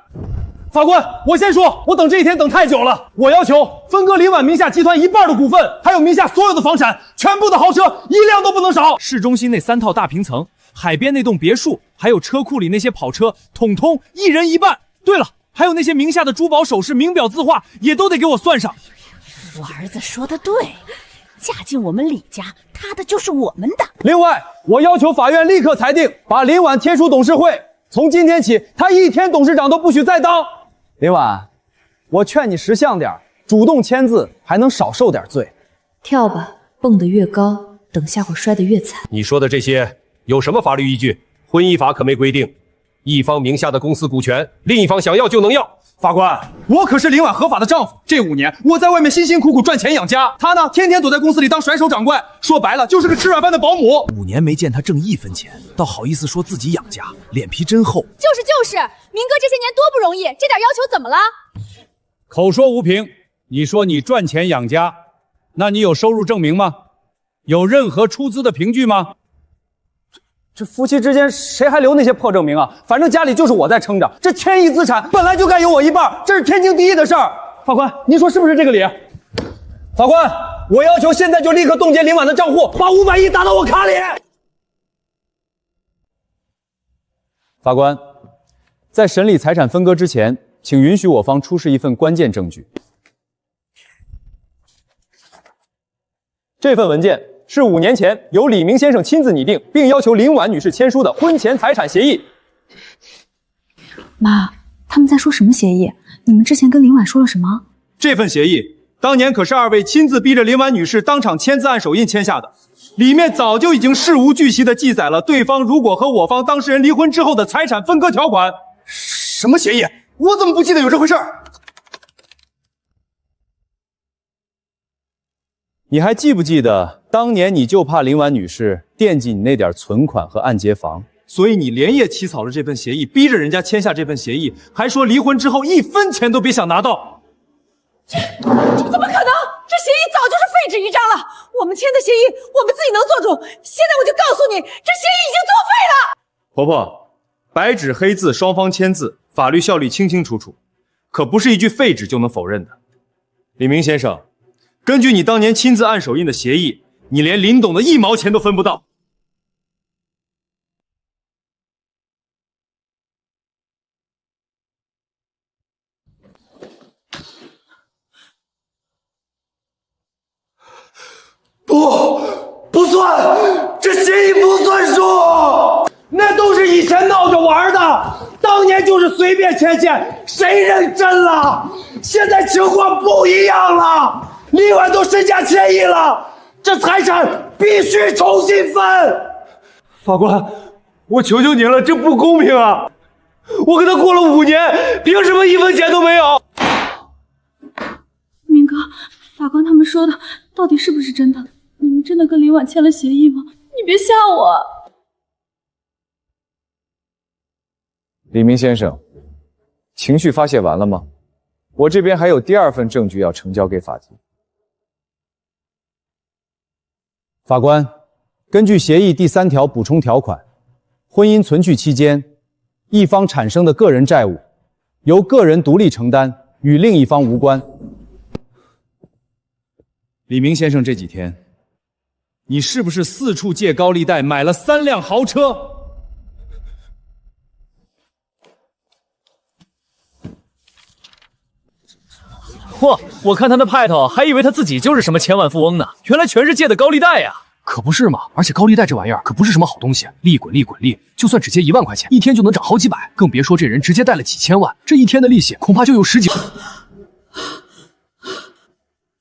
法官，我先说，我等这一天等太久了。我要求分割林婉名下集团1半的股份，还有名下所有的房产，全部的豪车一辆都不能少。市中心那3套大平层，海边那栋别墅，还有车库里那些跑车，统统一人1半。对了，还有那些名下的珠宝首饰、名表字画，也都得给我算上。我儿子说的对，嫁进我们李家，他的就是我们的。另外，我要求法院立刻裁定，把林婉贴出董事会。从今天起，他1天董事长都不许再当。林婉，我劝你识相点，主动签字还能少受点罪。跳吧，蹦得越高，等下会摔得越惨。你说的这些有什么法律依据？婚姻法可没规定，一方名下的公司股权，另一方想要就能要。法官，我可是林婉合法的丈夫，这5年我在外面辛辛苦苦赚钱养家，他呢天天躲在公司里当甩手掌柜，说白了就是个吃软饭的保姆。5年没见他挣1分钱，倒好意思说自己养家，脸皮真厚。就是，明哥这些年多不容易，这点要求怎么了？口说无凭，你说你赚钱养家，那你有收入证明吗？有任何出资的凭据吗？这夫妻之间谁还留那些破证明啊？反正家里就是我在撑着，这1000亿资产本来就该有我1半，这是天经地义的事儿。法官，您说是不是这个理？法官，我要求现在就立刻冻结林婉的账户，把500亿打到我卡里。法官，在审理财产分割之前，请允许我方出示一份关键证据。这份文件是5年前由李明先生亲自拟定，并要求林婉女士签署的婚前财产协议。妈，他们在说什么协议？你们之前跟林婉说了什么？这份协议当年可是2位亲自逼着林婉女士当场签字按手印签下的，里面早就已经事无巨细地记载了对方如果和我方当事人离婚之后的财产分割条款。什么协议？我怎么不记得有这回事儿？你还记不记得当年你就怕林婉女士惦记你那点存款和按揭房，所以你连夜起草了这份协议，逼着人家签下这份协议，还说离婚之后1分钱都别想拿到。这怎么可能？这协议早就是废纸一张了。我们签的协议，我们自己能做主。现在我就告诉你，这协议已经作废了。婆婆，白纸黑字，双方签字，法律效力清清楚楚，可不是一句废纸就能否认的。李明先生，根据你当年亲自按手印的协议，你连林董的1毛钱都分不到。不算，这协议不算数，那都是以前闹着玩的，当年就是随便签，谁认真了？现在情况不一样了，李婉都身价1000亿了，这财产必须重新分。法官，我求求您了，这不公平啊！我跟他过了5年，凭什么1分钱都没有？明哥，法官他们说的到底是不是真的？你们真的跟林婉签了协议吗？你别吓我。李明先生，情绪发泄完了吗？我这边还有第2份证据要呈交给法庭。法官，根据协议第3条补充条款，婚姻存续期间，一方产生的个人债务，由个人独立承担，与另一方无关。李明先生这几天，你是不是四处借高利贷买了3辆豪车？嚯，我看他那派头，还以为他自己就是什么千万富翁呢，原来全是借的高利贷呀！可不是嘛，而且高利贷这玩意儿可不是什么好东西，利滚利滚利，就算只借1万块钱，一天就能涨好几百，更别说这人直接贷了几千万，这一天的利息恐怕就有10几。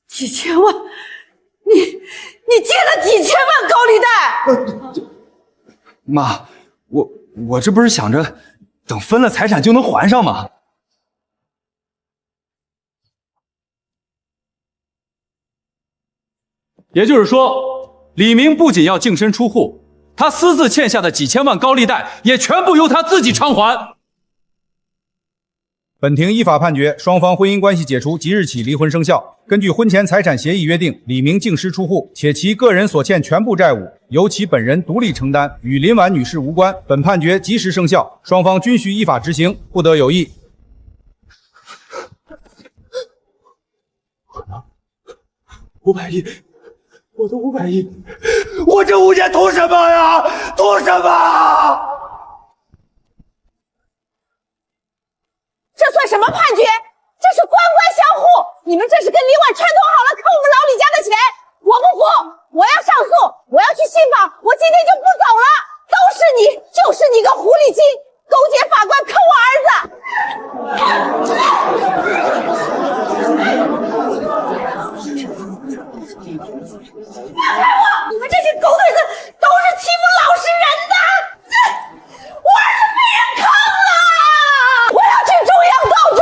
几千万？你借了几千万高利贷？妈，我这不是想着等分了财产就能还上吗？也就是说，李明不仅要净身出户，他私自欠下的几千万高利贷也全部由他自己偿还。本庭依法判决，双方婚姻关系解除，即日起离婚生效。根据婚前财产协议约定，李明净失出户，且其个人所欠全部债务由其本人独立承担，与林婉女士无关。本判决即时生效，双方均需依法执行，不得有异。500亿，我的500亿，我这5年图什么呀？图什么？这算什么判决？这是官官相护！你们这是跟林婉串通好了坑我们老李家的钱！我不服，我要上诉，我要去信访，我今天就不走了！都是你，就是你个狐狸精，勾结法官坑我儿子！放开我！你们这些狗腿子都是欺负老实人的！我儿子被人坑了！我要去中央告状！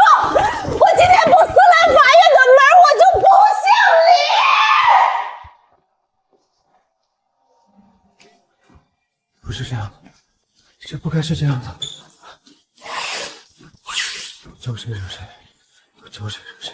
我今天不撕烂法院的门，我就不姓李！不是这样的，这不该是这样的。救谁惹谁，救谁惹谁。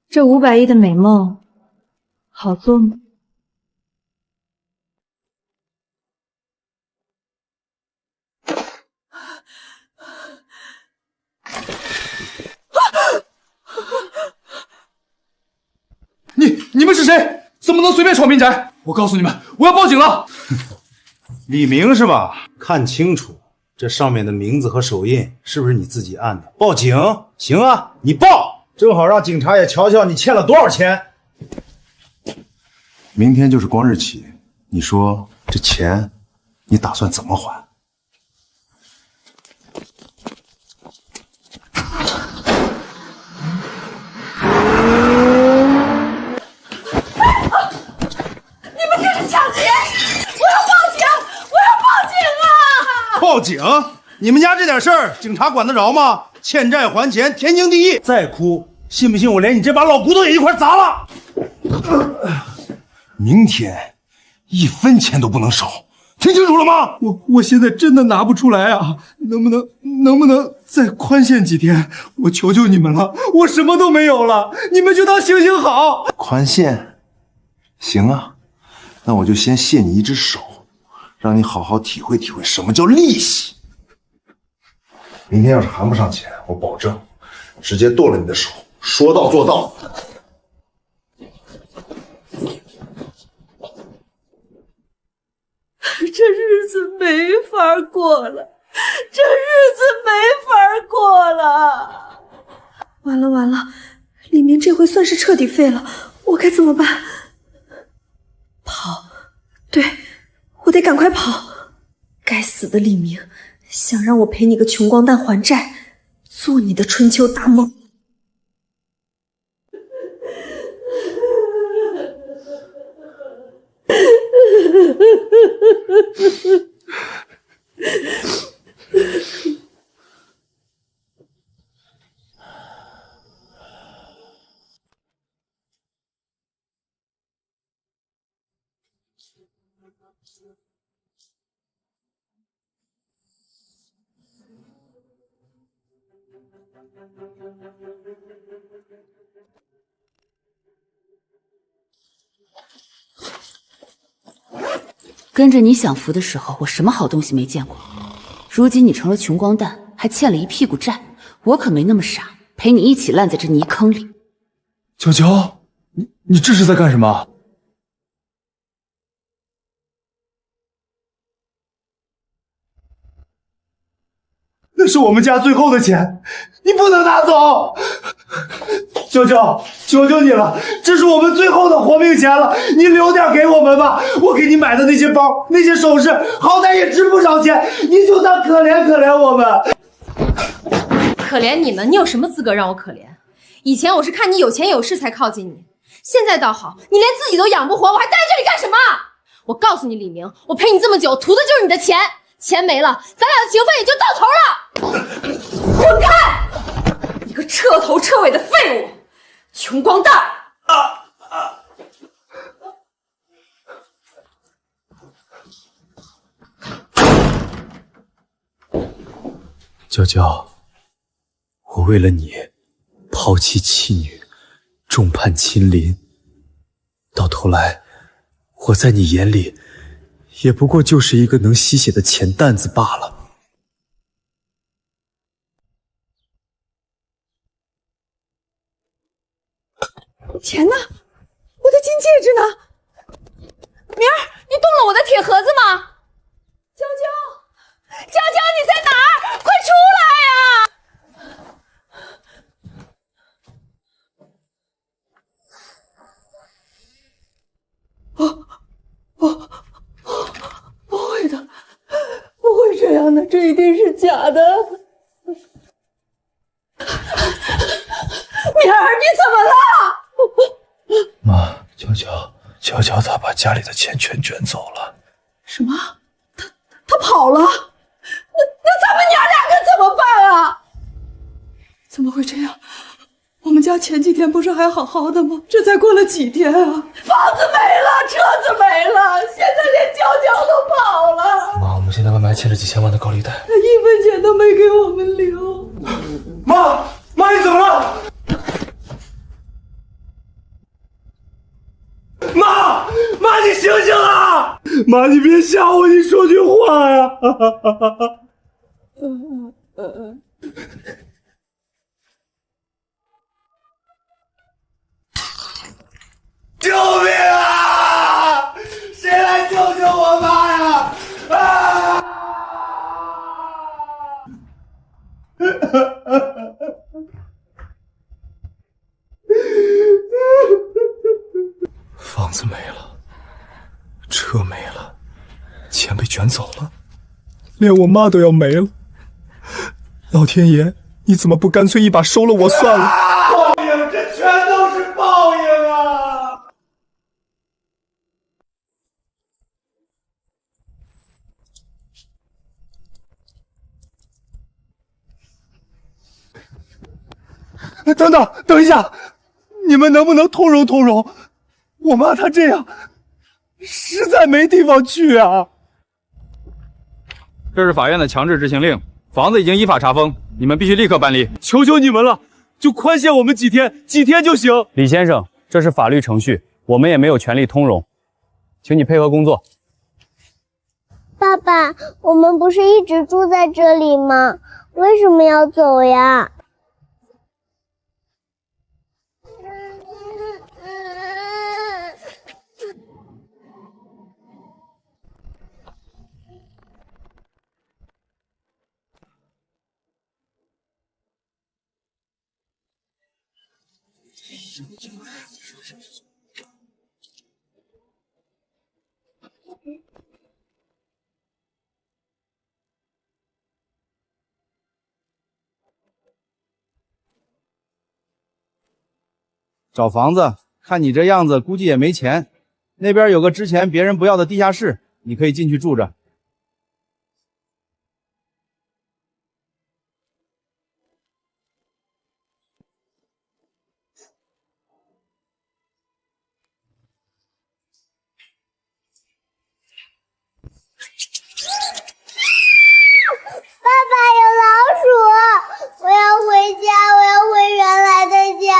这500亿的美梦，好做吗？你们是谁？怎么能随便闯民宅？我告诉你们，我要报警了！李明是吧？看清楚，这上面的名字和手印是不是你自己按的？报警！行啊，你报，正好让警察也瞧瞧你欠了多少钱。明天就是光日起，你说这钱你打算怎么还？你们这是抢劫！我要报警！我要报警啊！报警？你们家这点事儿，警察管得着吗？欠债还钱，天经地义。再哭，信不信我连你这把老骨头也一块砸了？明天1分钱都不能少，听清楚了吗？我现在真的拿不出来啊！能不能再宽限几天？我求求你们了，我什么都没有了，你们就当行行好。宽限？行啊，那我就先卸你一只手，让你好好体会体会什么叫利息。明天要是还不上钱，我保证直接剁了你的手，说到做到。这日子没法过了，这日子没法过了。完了完了，李明这回算是彻底废了，我该怎么办？跑，对，我得赶快跑。该死的李明，想让我陪你个穷光蛋还债，做你的春秋大梦。跟着你享福的时候，我什么好东西没见过。如今你成了穷光蛋，还欠了一屁股债，我可没那么傻，陪你一起烂在这泥坑里。娇娇，你这是在干什么？那是我们家最后的钱，你不能拿走。娇娇，求求你了，这是我们最后的活命钱了，你留点给我们吧。我给你买的那些包、那些首饰，好歹也值不少钱，你就当可怜可怜我们。可怜你们？你有什么资格让我可怜？以前我是看你有钱有势才靠近你，现在倒好，你连自己都养不活，我还待这里干什么？我告诉你，李明，我陪你这么久，图的就是你的钱，钱没了，咱俩的情分也就到头了。滚开！你个彻头彻尾的废物，穷光蛋！娇娇，我为了你，抛妻弃女，众叛亲离，到头来，我在你眼里，也不过就是一个能吸血的钱担子罢了。钱呢？我的金戒指呢？明儿，你动了我的铁盒子吗？娇娇，娇娇，你在哪儿？快出来呀！不会的，不会这样的，这一定是假的。明儿，你怎么了？妈，娇娇她把家里的钱全卷走了。什么？他跑了？那咱们娘俩可怎么办啊？怎么会这样？我们家前几天不是还好好的吗？这才过了几天啊，房子没了，车子没了，现在连娇娇都跑了。妈，我们现在外面还欠着几千万的高利贷，他一分钱都没给我们留。妈，你怎么了？妈，你醒醒啊！妈，你别吓我，你说句话呀！救命啊！谁来救救我妈呀！啊！房子没了，车没了，钱被卷走了，连我妈都要没了。老天爷，你怎么不干脆一把收了我算了？报应，这全都是报应啊！等一下，你们能不能通融通融？我妈她这样，实在没地方去啊！这是法院的强制执行令，房子已经依法查封，你们必须立刻办理。求求你们了，就宽限我们几天就行。李先生，这是法律程序，我们也没有权利通融，请你配合工作。爸爸，我们不是一直住在这里吗？为什么要走呀？找房子，看你这样子，估计也没钱。那边有个之前别人不要的地下室，你可以进去住着。爸爸，有老鼠！我要回家，我要回原来的家。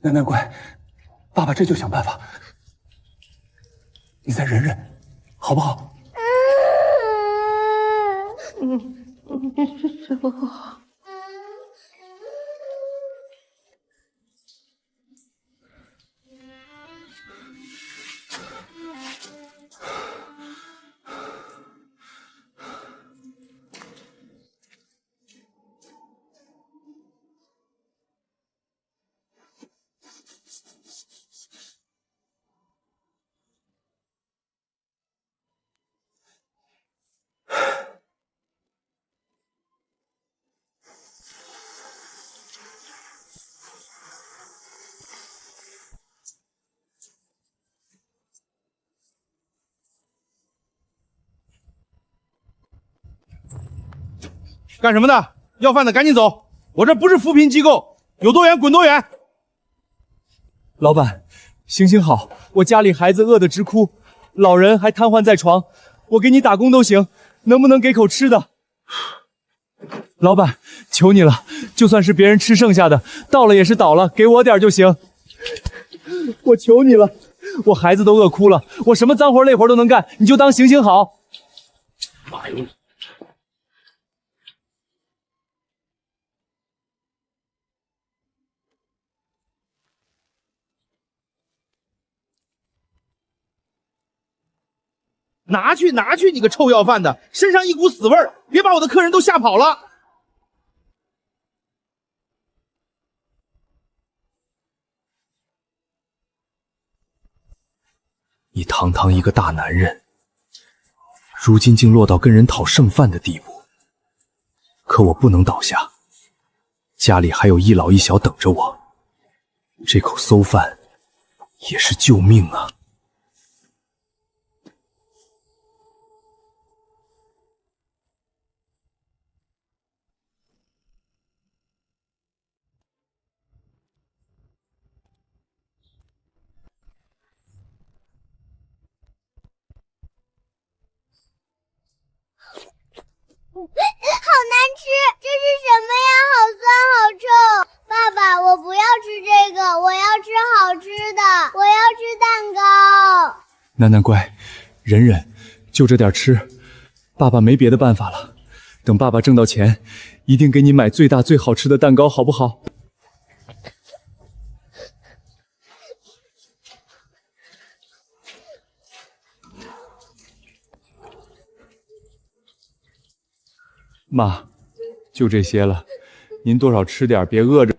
难怪，爸爸这就想办法。你再忍忍，好不好？干什么的？要饭的赶紧走！我这不是扶贫机构，有多远滚多远。老板，行行好，我家里孩子饿得直哭，老人还瘫痪在床，我给你打工都行，能不能给口吃的？老板，求你了，就算是别人吃剩下的，倒了也是倒了，给我点就行。我求你了，我孩子都饿哭了，我什么脏活累活都能干，你就当行行好。妈呀！拿去拿去，你个臭要饭的，身上一股死味儿，别把我的客人都吓跑了。你堂堂一个大男人，如今竟落到跟人讨剩饭的地步。可我不能倒下，家里还有一老一小等着我，这口馊饭也是救命啊！好难吃，这是什么呀？好酸好臭！爸爸，我不要吃这个，我要吃好吃的，我要吃蛋糕。楠楠乖，忍忍，就这点吃，爸爸没别的办法了。等爸爸挣到钱，一定给你买最大最好吃的蛋糕，好不好？妈，就这些了，您多少吃点，别饿着。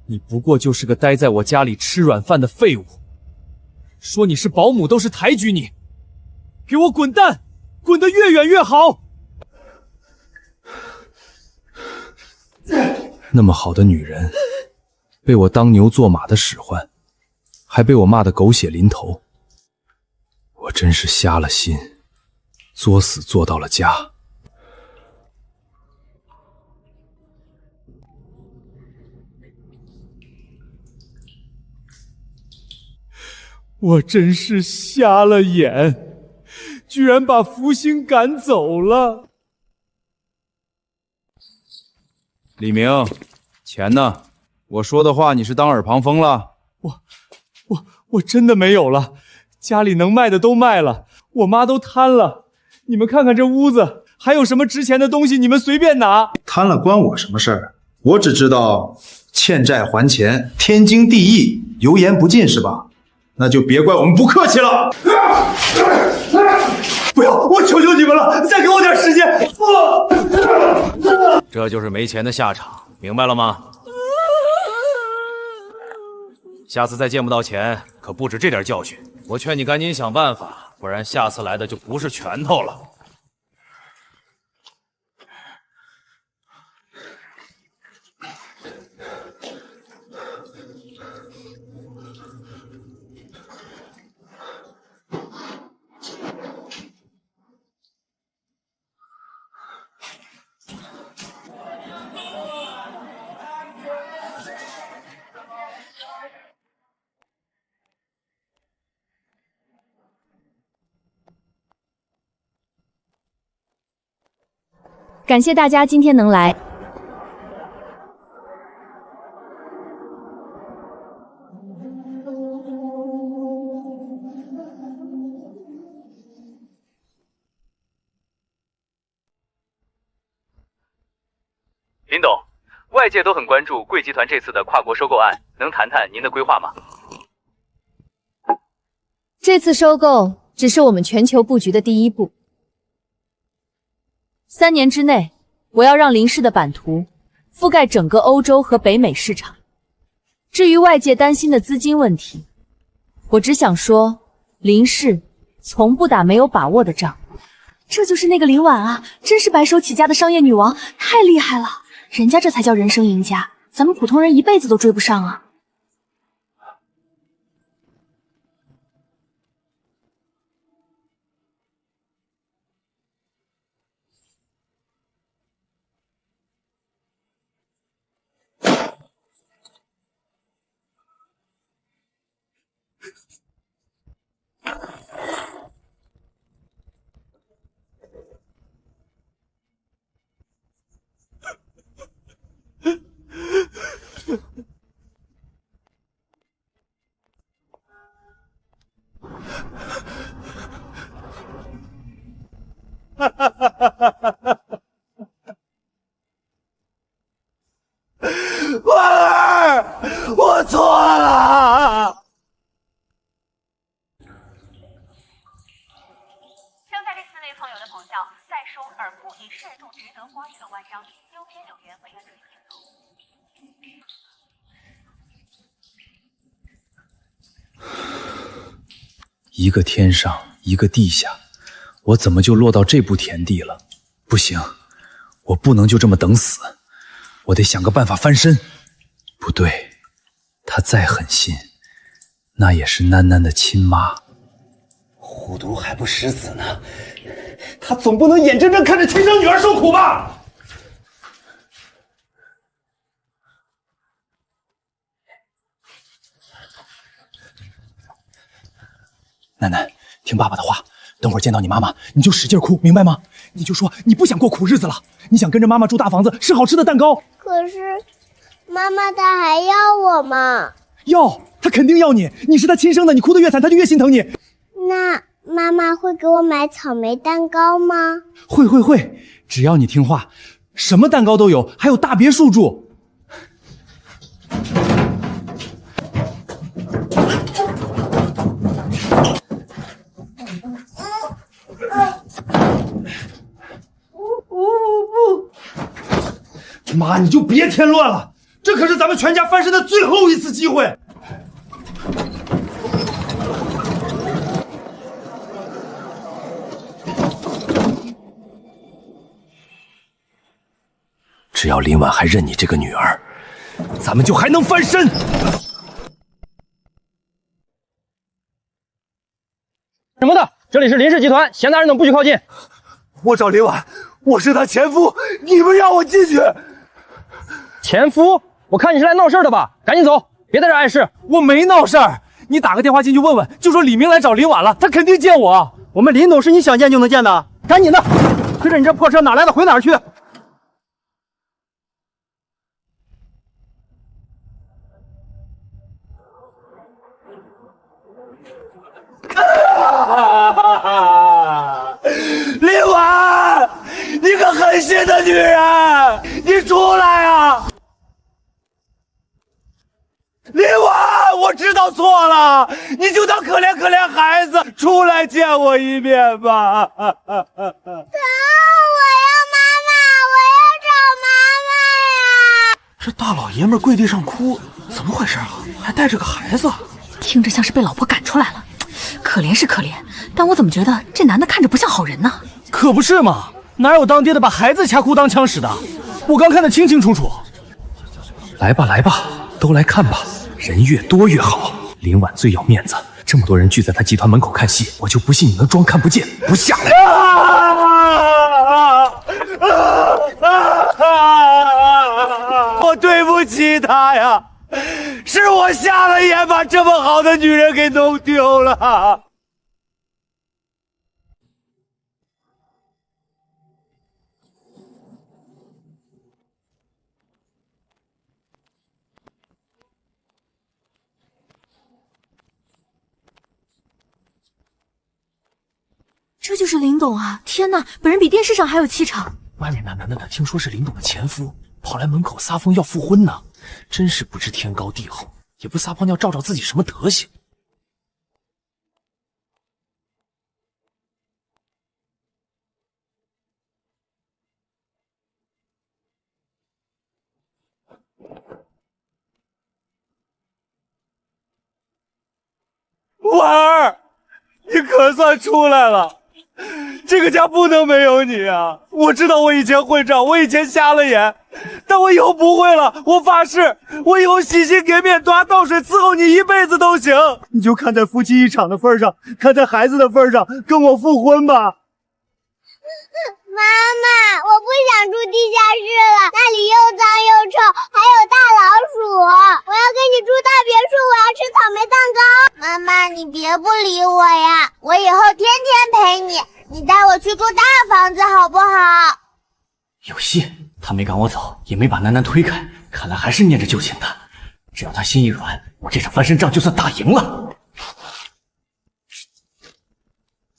你不过就是个待在我家里吃软饭的废物，说你是保姆都是抬举你，给我滚蛋，滚得越远越好！那么好的女人，被我当牛做马的使唤，还被我骂得狗血淋头，我真是瞎了心，作死做到了家。我真是瞎了眼，居然把福星赶走了。李明，钱呢？我说的话你是当耳旁风了？我真的没有了，家里能卖的都卖了，我妈都瘫了。你们看看这屋子，还有什么值钱的东西，你们随便拿。贪了关我什么事儿？我只知道欠债还钱，天经地义，油盐不进是吧？那就别怪我们不客气了。不要，我求求你们了，再给我点时间。这就是没钱的下场，明白了吗？下次再见不到钱，可不止这点教训。我劝你赶紧想办法不然下次来的就不是拳头了。感谢大家今天能来。林董，外界都很关注贵集团这次的跨国收购案，能谈谈您的规划吗？这次收购只是我们全球布局的第一步。3年之内，我要让林氏的版图覆盖整个欧洲和北美市场。至于外界担心的资金问题，我只想说，林氏从不打没有把握的仗。这就是那个林婉啊，真是白手起家的商业女王，太厉害了！人家这才叫人生赢家，咱们普通人一辈子都追不上啊。婉儿，我错了。生在这4类朋友的捧笑，再说而不以适度值得花式的官商，优偏有缘为愿自己点头。一个天上，一个地下，我怎么就落到这步田地了？不行，我不能就这么等死，我得想个办法翻身。不对，他再狠心，那也是囡囡的亲妈。护犊还不食子呢，他总不能眼睁睁看着亲生女儿受苦吧？囡囡，听爸爸的话，等会儿见到你妈妈，你就使劲哭，明白吗？你就说你不想过苦日子了，你想跟着妈妈住大房子，吃好吃的蛋糕。可是，妈妈她还要我吗？要，她肯定要你，你是她亲生的，你哭得越惨，她就越心疼你。那妈妈会给我买草莓蛋糕吗？会，只要你听话，什么蛋糕都有，还有大别墅住。妈，你就别添乱了，这可是咱们全家翻身的最后一次机会。只要林婉还认你这个女儿，咱们就还能翻身。什么的，这里是林氏集团，闲杂人等不许靠近。我找林婉，我是她前夫，你们让我进去。前夫？我看你是来闹事的吧？赶紧走，别在这碍事。我没闹事儿，你打个电话进去问问，就说李明来找林婉了，他肯定见我。我们林董是你想见就能见的，赶紧的，推着你这破车哪来的回哪儿去？林婉，你个狠心的女人，你出来啊！林婉，我知道错了，你就当可怜可怜孩子，出来见我一面吧。我要妈妈，我要找妈妈呀！这大老爷们跪地上哭，怎么回事啊？还带着个孩子，听着像是被老婆赶出来了。可可怜是可怜，但我怎么觉得这男的看着不像好人呢？可不是嘛，哪有当爹的把孩子掐哭当枪使的？我刚看得清清楚楚。来吧来吧，都来看吧，人越多越好。林婉最要面子，这么多人聚在他集团门口看戏，我就不信你能装看不见不下来。我对不起他呀，是我瞎了眼，把这么好的女人给弄丢了。这就是林董啊！天哪，本人比电视上还有气场。外面那男的听说是林董的前夫，跑来门口撒疯要复婚呢，真是不知天高地厚，也不撒泡尿照照自己什么德行。婉儿，你可算出来了。这个家不能没有你啊！我知道我以前混账，我以前瞎了眼，但我以后不会了。我发誓，我以后洗心革面，端倒水伺候你一辈子都行。你就看在夫妻一场的份上，看在孩子的份上，跟我复婚吧。妈妈，我不想住地下室了，那里又脏又臭，还有大老鼠。我要跟你住大别墅，我要吃草莓蛋糕。妈妈，你别不理我呀，我以后天天陪你，你带我去住大房子好不好？有戏，他没赶我走，也没把楠楠推开，看来还是念着旧情的。只要他心一软，我这场翻身仗就算打赢了。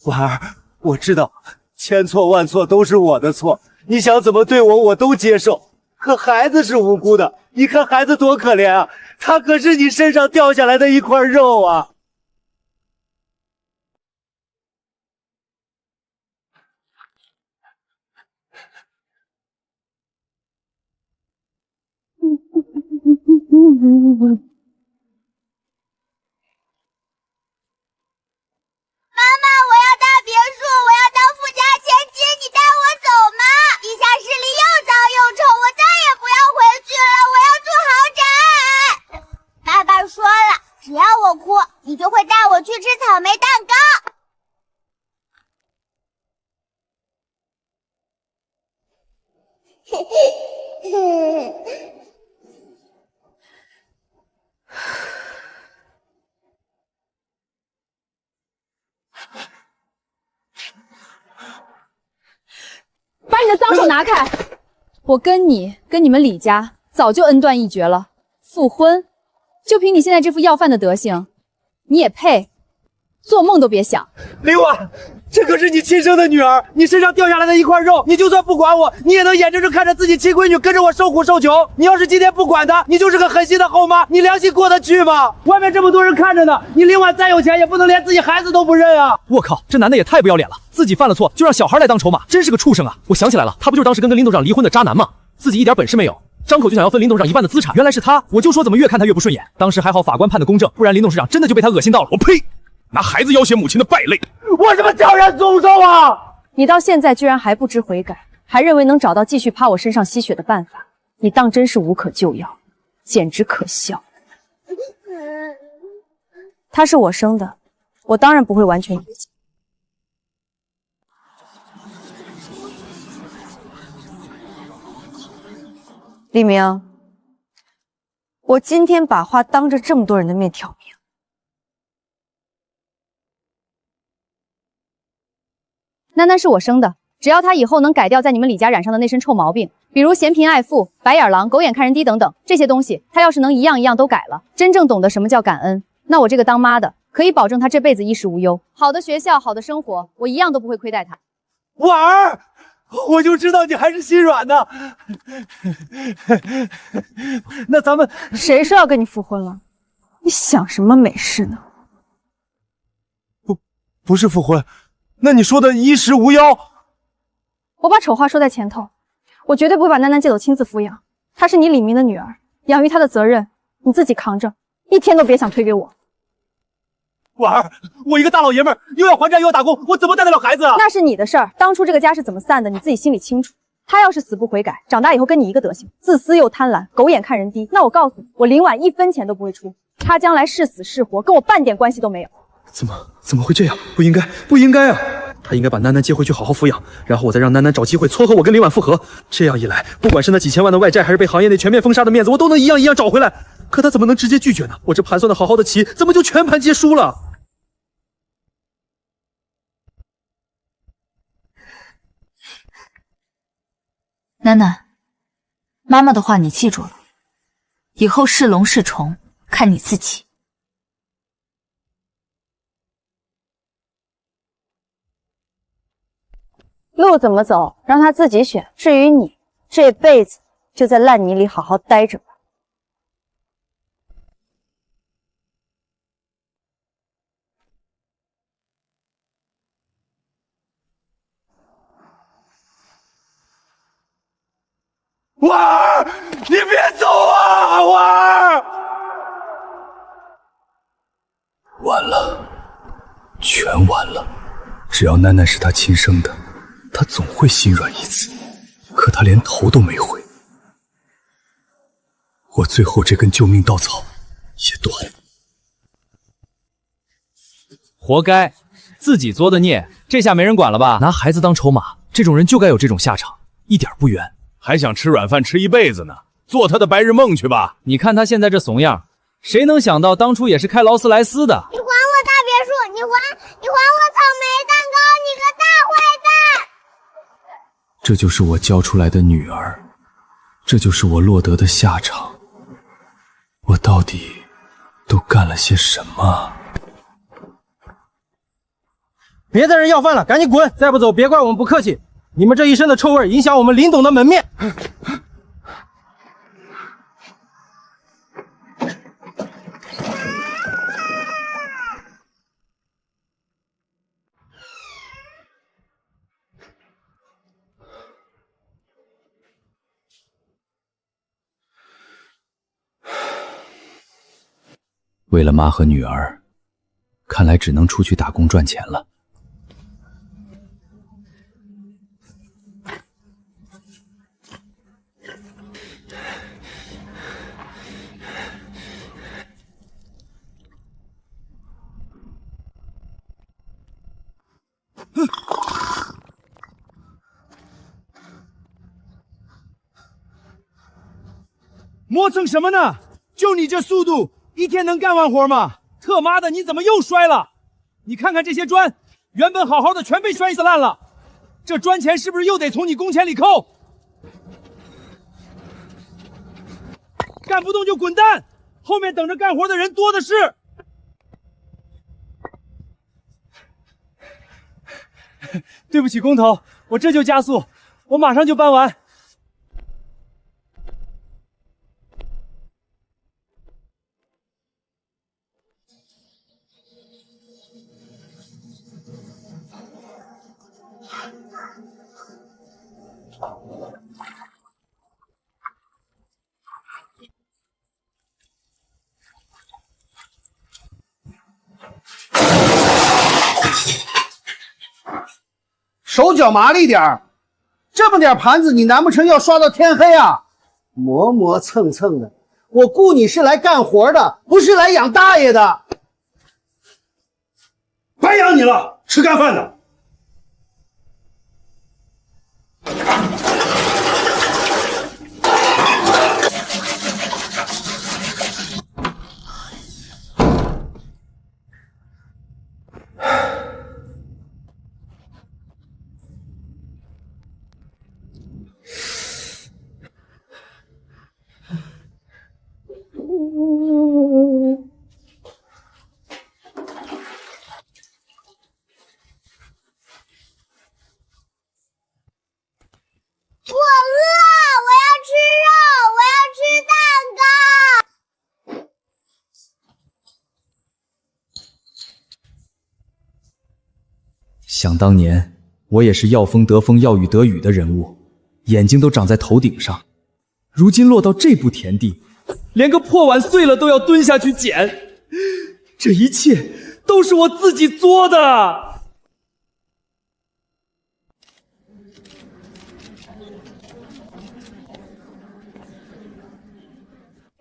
婉儿，我知道千错万错都是我的错，你想怎么对我我都接受，可孩子是无辜的，你看孩子多可怜啊，他可是你身上掉下来的一块肉啊。妈妈，我要大别墅，我要当富家千金，你带我走吗？地下室里又脏又臭，我再也不要回去了，我要住豪宅。爸爸说了，只要我哭，你就会带我去吃草莓蛋糕。把你的脏手拿开！我跟你们李家早就恩断义绝了，复婚，就凭你现在这副要饭的德行，你也配？做梦都别想！林婉，这可是你亲生的女儿，你身上掉下来的一块肉，你就算不管我，你也能眼睁睁看着自己亲闺女跟着我受苦受穷。你要是今天不管她，你就是个狠心的后妈，你良心过得去吗？外面这么多人看着呢，你林婉再有钱，也不能连自己孩子都不认啊！我靠，这男的也太不要脸了，自己犯了错就让小孩来当筹码，真是个畜生啊！我想起来了，他不就是当时跟林董事长离婚的渣男吗？自己一点本事没有，张口就想要分林董事长一半的资产，原来是他！我就说怎么越看他越不顺眼。当时还好法官判的公正，不然林董事长真的就被他恶心到了。我呸！拿孩子要挟母亲的败类，我什么挑人诅咒啊！你到现在居然还不知悔改，还认为能找到继续趴我身上吸血的办法，你当真是无可救药，简直可笑。他是我生的，我当然不会完全理解。李明，我今天把话当着这么多人的面挑明。楠楠是我生的，只要她以后能改掉在你们李家染上的那身臭毛病，比如嫌贫爱富、白眼狼、狗眼看人低等等这些东西，她要是能一样一样都改了，真正懂得什么叫感恩，那我这个当妈的可以保证她这辈子衣食无忧，好的学校、好的生活，我一样都不会亏待她。婉儿，我就知道你还是心软的。那咱们谁说要跟你复婚了？你想什么美事呢？不是复婚。那你说的衣食无忧，我把丑话说在前头，我绝对不会把楠楠接走亲自抚养，她是你李明的女儿，养育她的责任你自己扛着，一天都别想推给我。婉儿，我一个大老爷们儿又要还债又要打工，我怎么带得了孩子啊？那是你的事儿，当初这个家是怎么散的，你自己心里清楚。他要是死不悔改，长大以后跟你一个德行，自私又贪婪，狗眼看人低，那我告诉你，我林婉1分钱都不会出，他将来是死是活，跟我半点关系都没有。怎么会这样？不应该啊！他应该把楠楠接回去好好抚养，然后我再让楠楠找机会撮合我跟林婉复合。这样一来，不管是那几千万的外债，还是被行业内全面封杀的面子，我都能一样一样找回来。可他怎么能直接拒绝呢？我这盘算的好好的棋，怎么就全盘皆输了？楠楠，妈妈的话你记住了，以后是龙是虫，看你自己。路怎么走，让他自己选。至于你，这辈子就在烂泥里好好待着吧。婉儿，你别走啊，婉儿！完了，全完了。只要楠楠是他亲生的，他总会心软一次。可他连头都没回，我最后这根救命稻草也断了。活该，自己作的孽，这下没人管了吧？拿孩子当筹码，这种人就该有这种下场，一点不冤。还想吃软饭吃一辈子呢，做他的白日梦去吧。你看他现在这怂样，谁能想到当初也是开劳斯莱斯的？你还我大别墅，你还我草莓蛋糕，你个大坏蛋！这就是我教出来的女儿，这就是我落得的下场。我到底都干了些什么？别在这要饭了，赶紧滚！再不走，别怪我们不客气。你们这一身的臭味影响我们林董的门面。为了妈和女儿，看来只能出去打工赚钱了。磨蹭什么呢？就你这速度，一天能干完活吗？特妈的，你怎么又摔了？你看看这些砖，原本好好的全被摔死烂了。这砖钱是不是又得从你工钱里扣？干不动就滚蛋，后面等着干活的人多的是。对不起，工头，我这就加速，我马上就搬完。手脚麻利点儿，这么点盘子，你难不成要刷到天黑啊？磨磨蹭蹭的，我雇你是来干活的，不是来养大爷的。白养你了，吃干饭的。我饿，我要吃肉，我要吃蛋糕。想当年，我也是要风得风，要雨得雨的人物，眼睛都长在头顶上。如今落到这步田地，连个破碗碎了都要蹲下去捡，这一切都是我自己做的。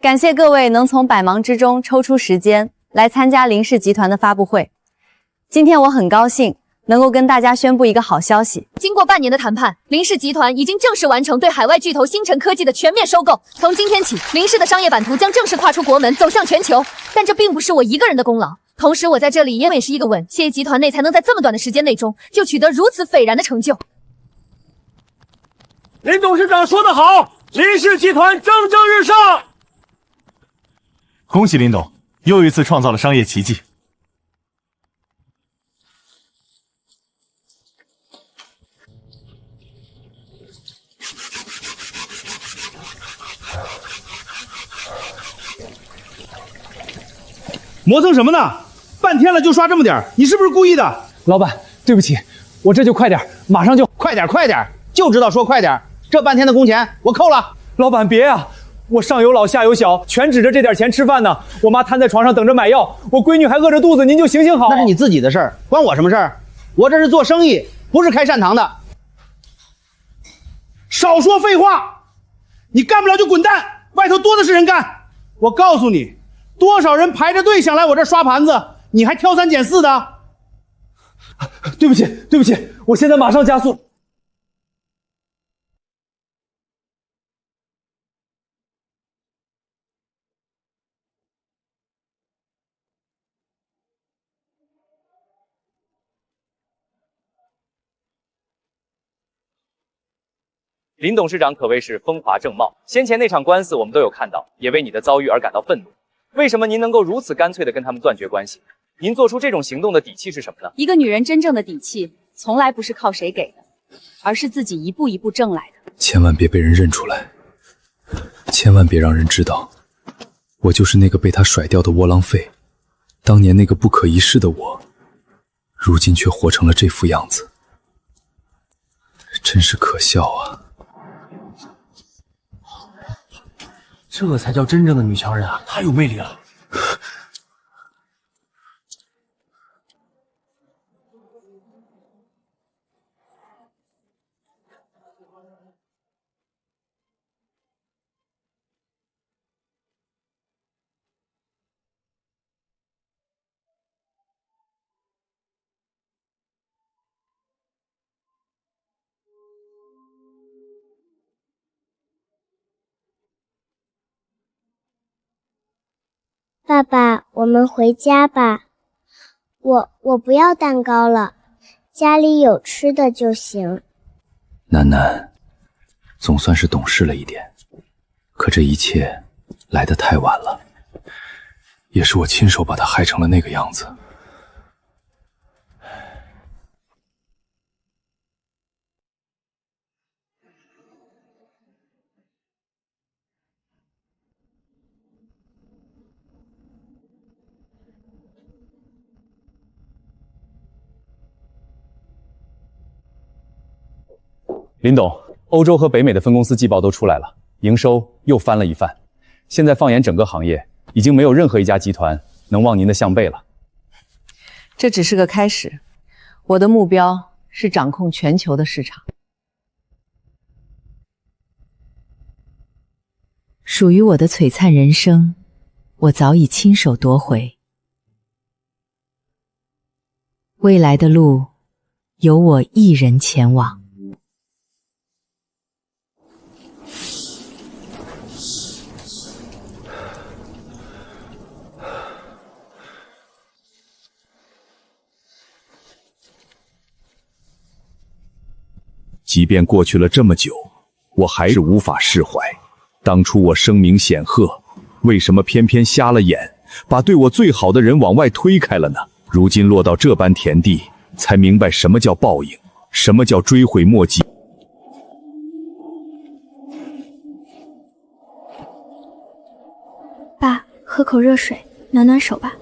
感谢各位能从百忙之中抽出时间来参加林氏集团的发布会。今天我很高兴能够跟大家宣布一个好消息。经过半年的谈判，林氏集团已经正式完成对海外巨头星辰科技的全面收购。从今天起，林氏的商业版图将正式跨出国门，走向全球。但这并不是我一个人的功劳，同时我在这里也是一个稳，谢谢集团内才能在这么短的时间内中就取得如此斐然的成就。林董事长说得好，林氏集团蒸蒸日上。恭喜林董，又一次创造了商业奇迹。磨蹭什么呢？半天了就刷这么点，你是不是故意的？老板，对不起，我这就快点，马上就快点，就知道说快点。这半天的工钱我扣了。老板别啊，我上有老下有小，全指着这点钱吃饭呢。我妈瘫在床上等着买药，我闺女还饿着肚子，您就行行好。那是你自己的事儿，关我什么事儿？我这是做生意，不是开善堂的。少说废话，你干不了就滚蛋，外头多的是人干。我告诉你，多少人排着队想来我这刷盘子，你还挑三拣四的。对不起，我现在马上加速。林董事长可谓是风华正茂，先前那场官司我们都有看到，也为你的遭遇而感到愤怒。为什么您能够如此干脆地跟他们断绝关系？您做出这种行动的底气是什么呢？一个女人真正的底气，从来不是靠谁给的，而是自己一步一步挣来的。千万别被人认出来，千万别让人知道，我就是那个被他甩掉的窝囊废。当年那个不可一世的我，如今却活成了这副样子，真是可笑啊！这才叫真正的女强人啊，太有魅力了。爸爸，我们回家吧。我不要蛋糕了，家里有吃的就行。楠楠，总算是懂事了一点，可这一切来得太晚了，也是我亲手把他害成了那个样子。林董，欧洲和北美的分公司季报都出来了，营收又翻了一番。现在放眼整个行业，已经没有任何一家集团能望您的项背了。这只是个开始，我的目标是掌控全球的市场。属于我的璀璨人生，我早已亲手夺回。未来的路，由我一人前往。即便过去了这么久，我还是无法释怀。当初我声名显赫，为什么偏偏瞎了眼，把对我最好的人往外推开了呢？如今落到这般田地，才明白什么叫报应，什么叫追悔莫及。爸，喝口热水，暖暖手吧。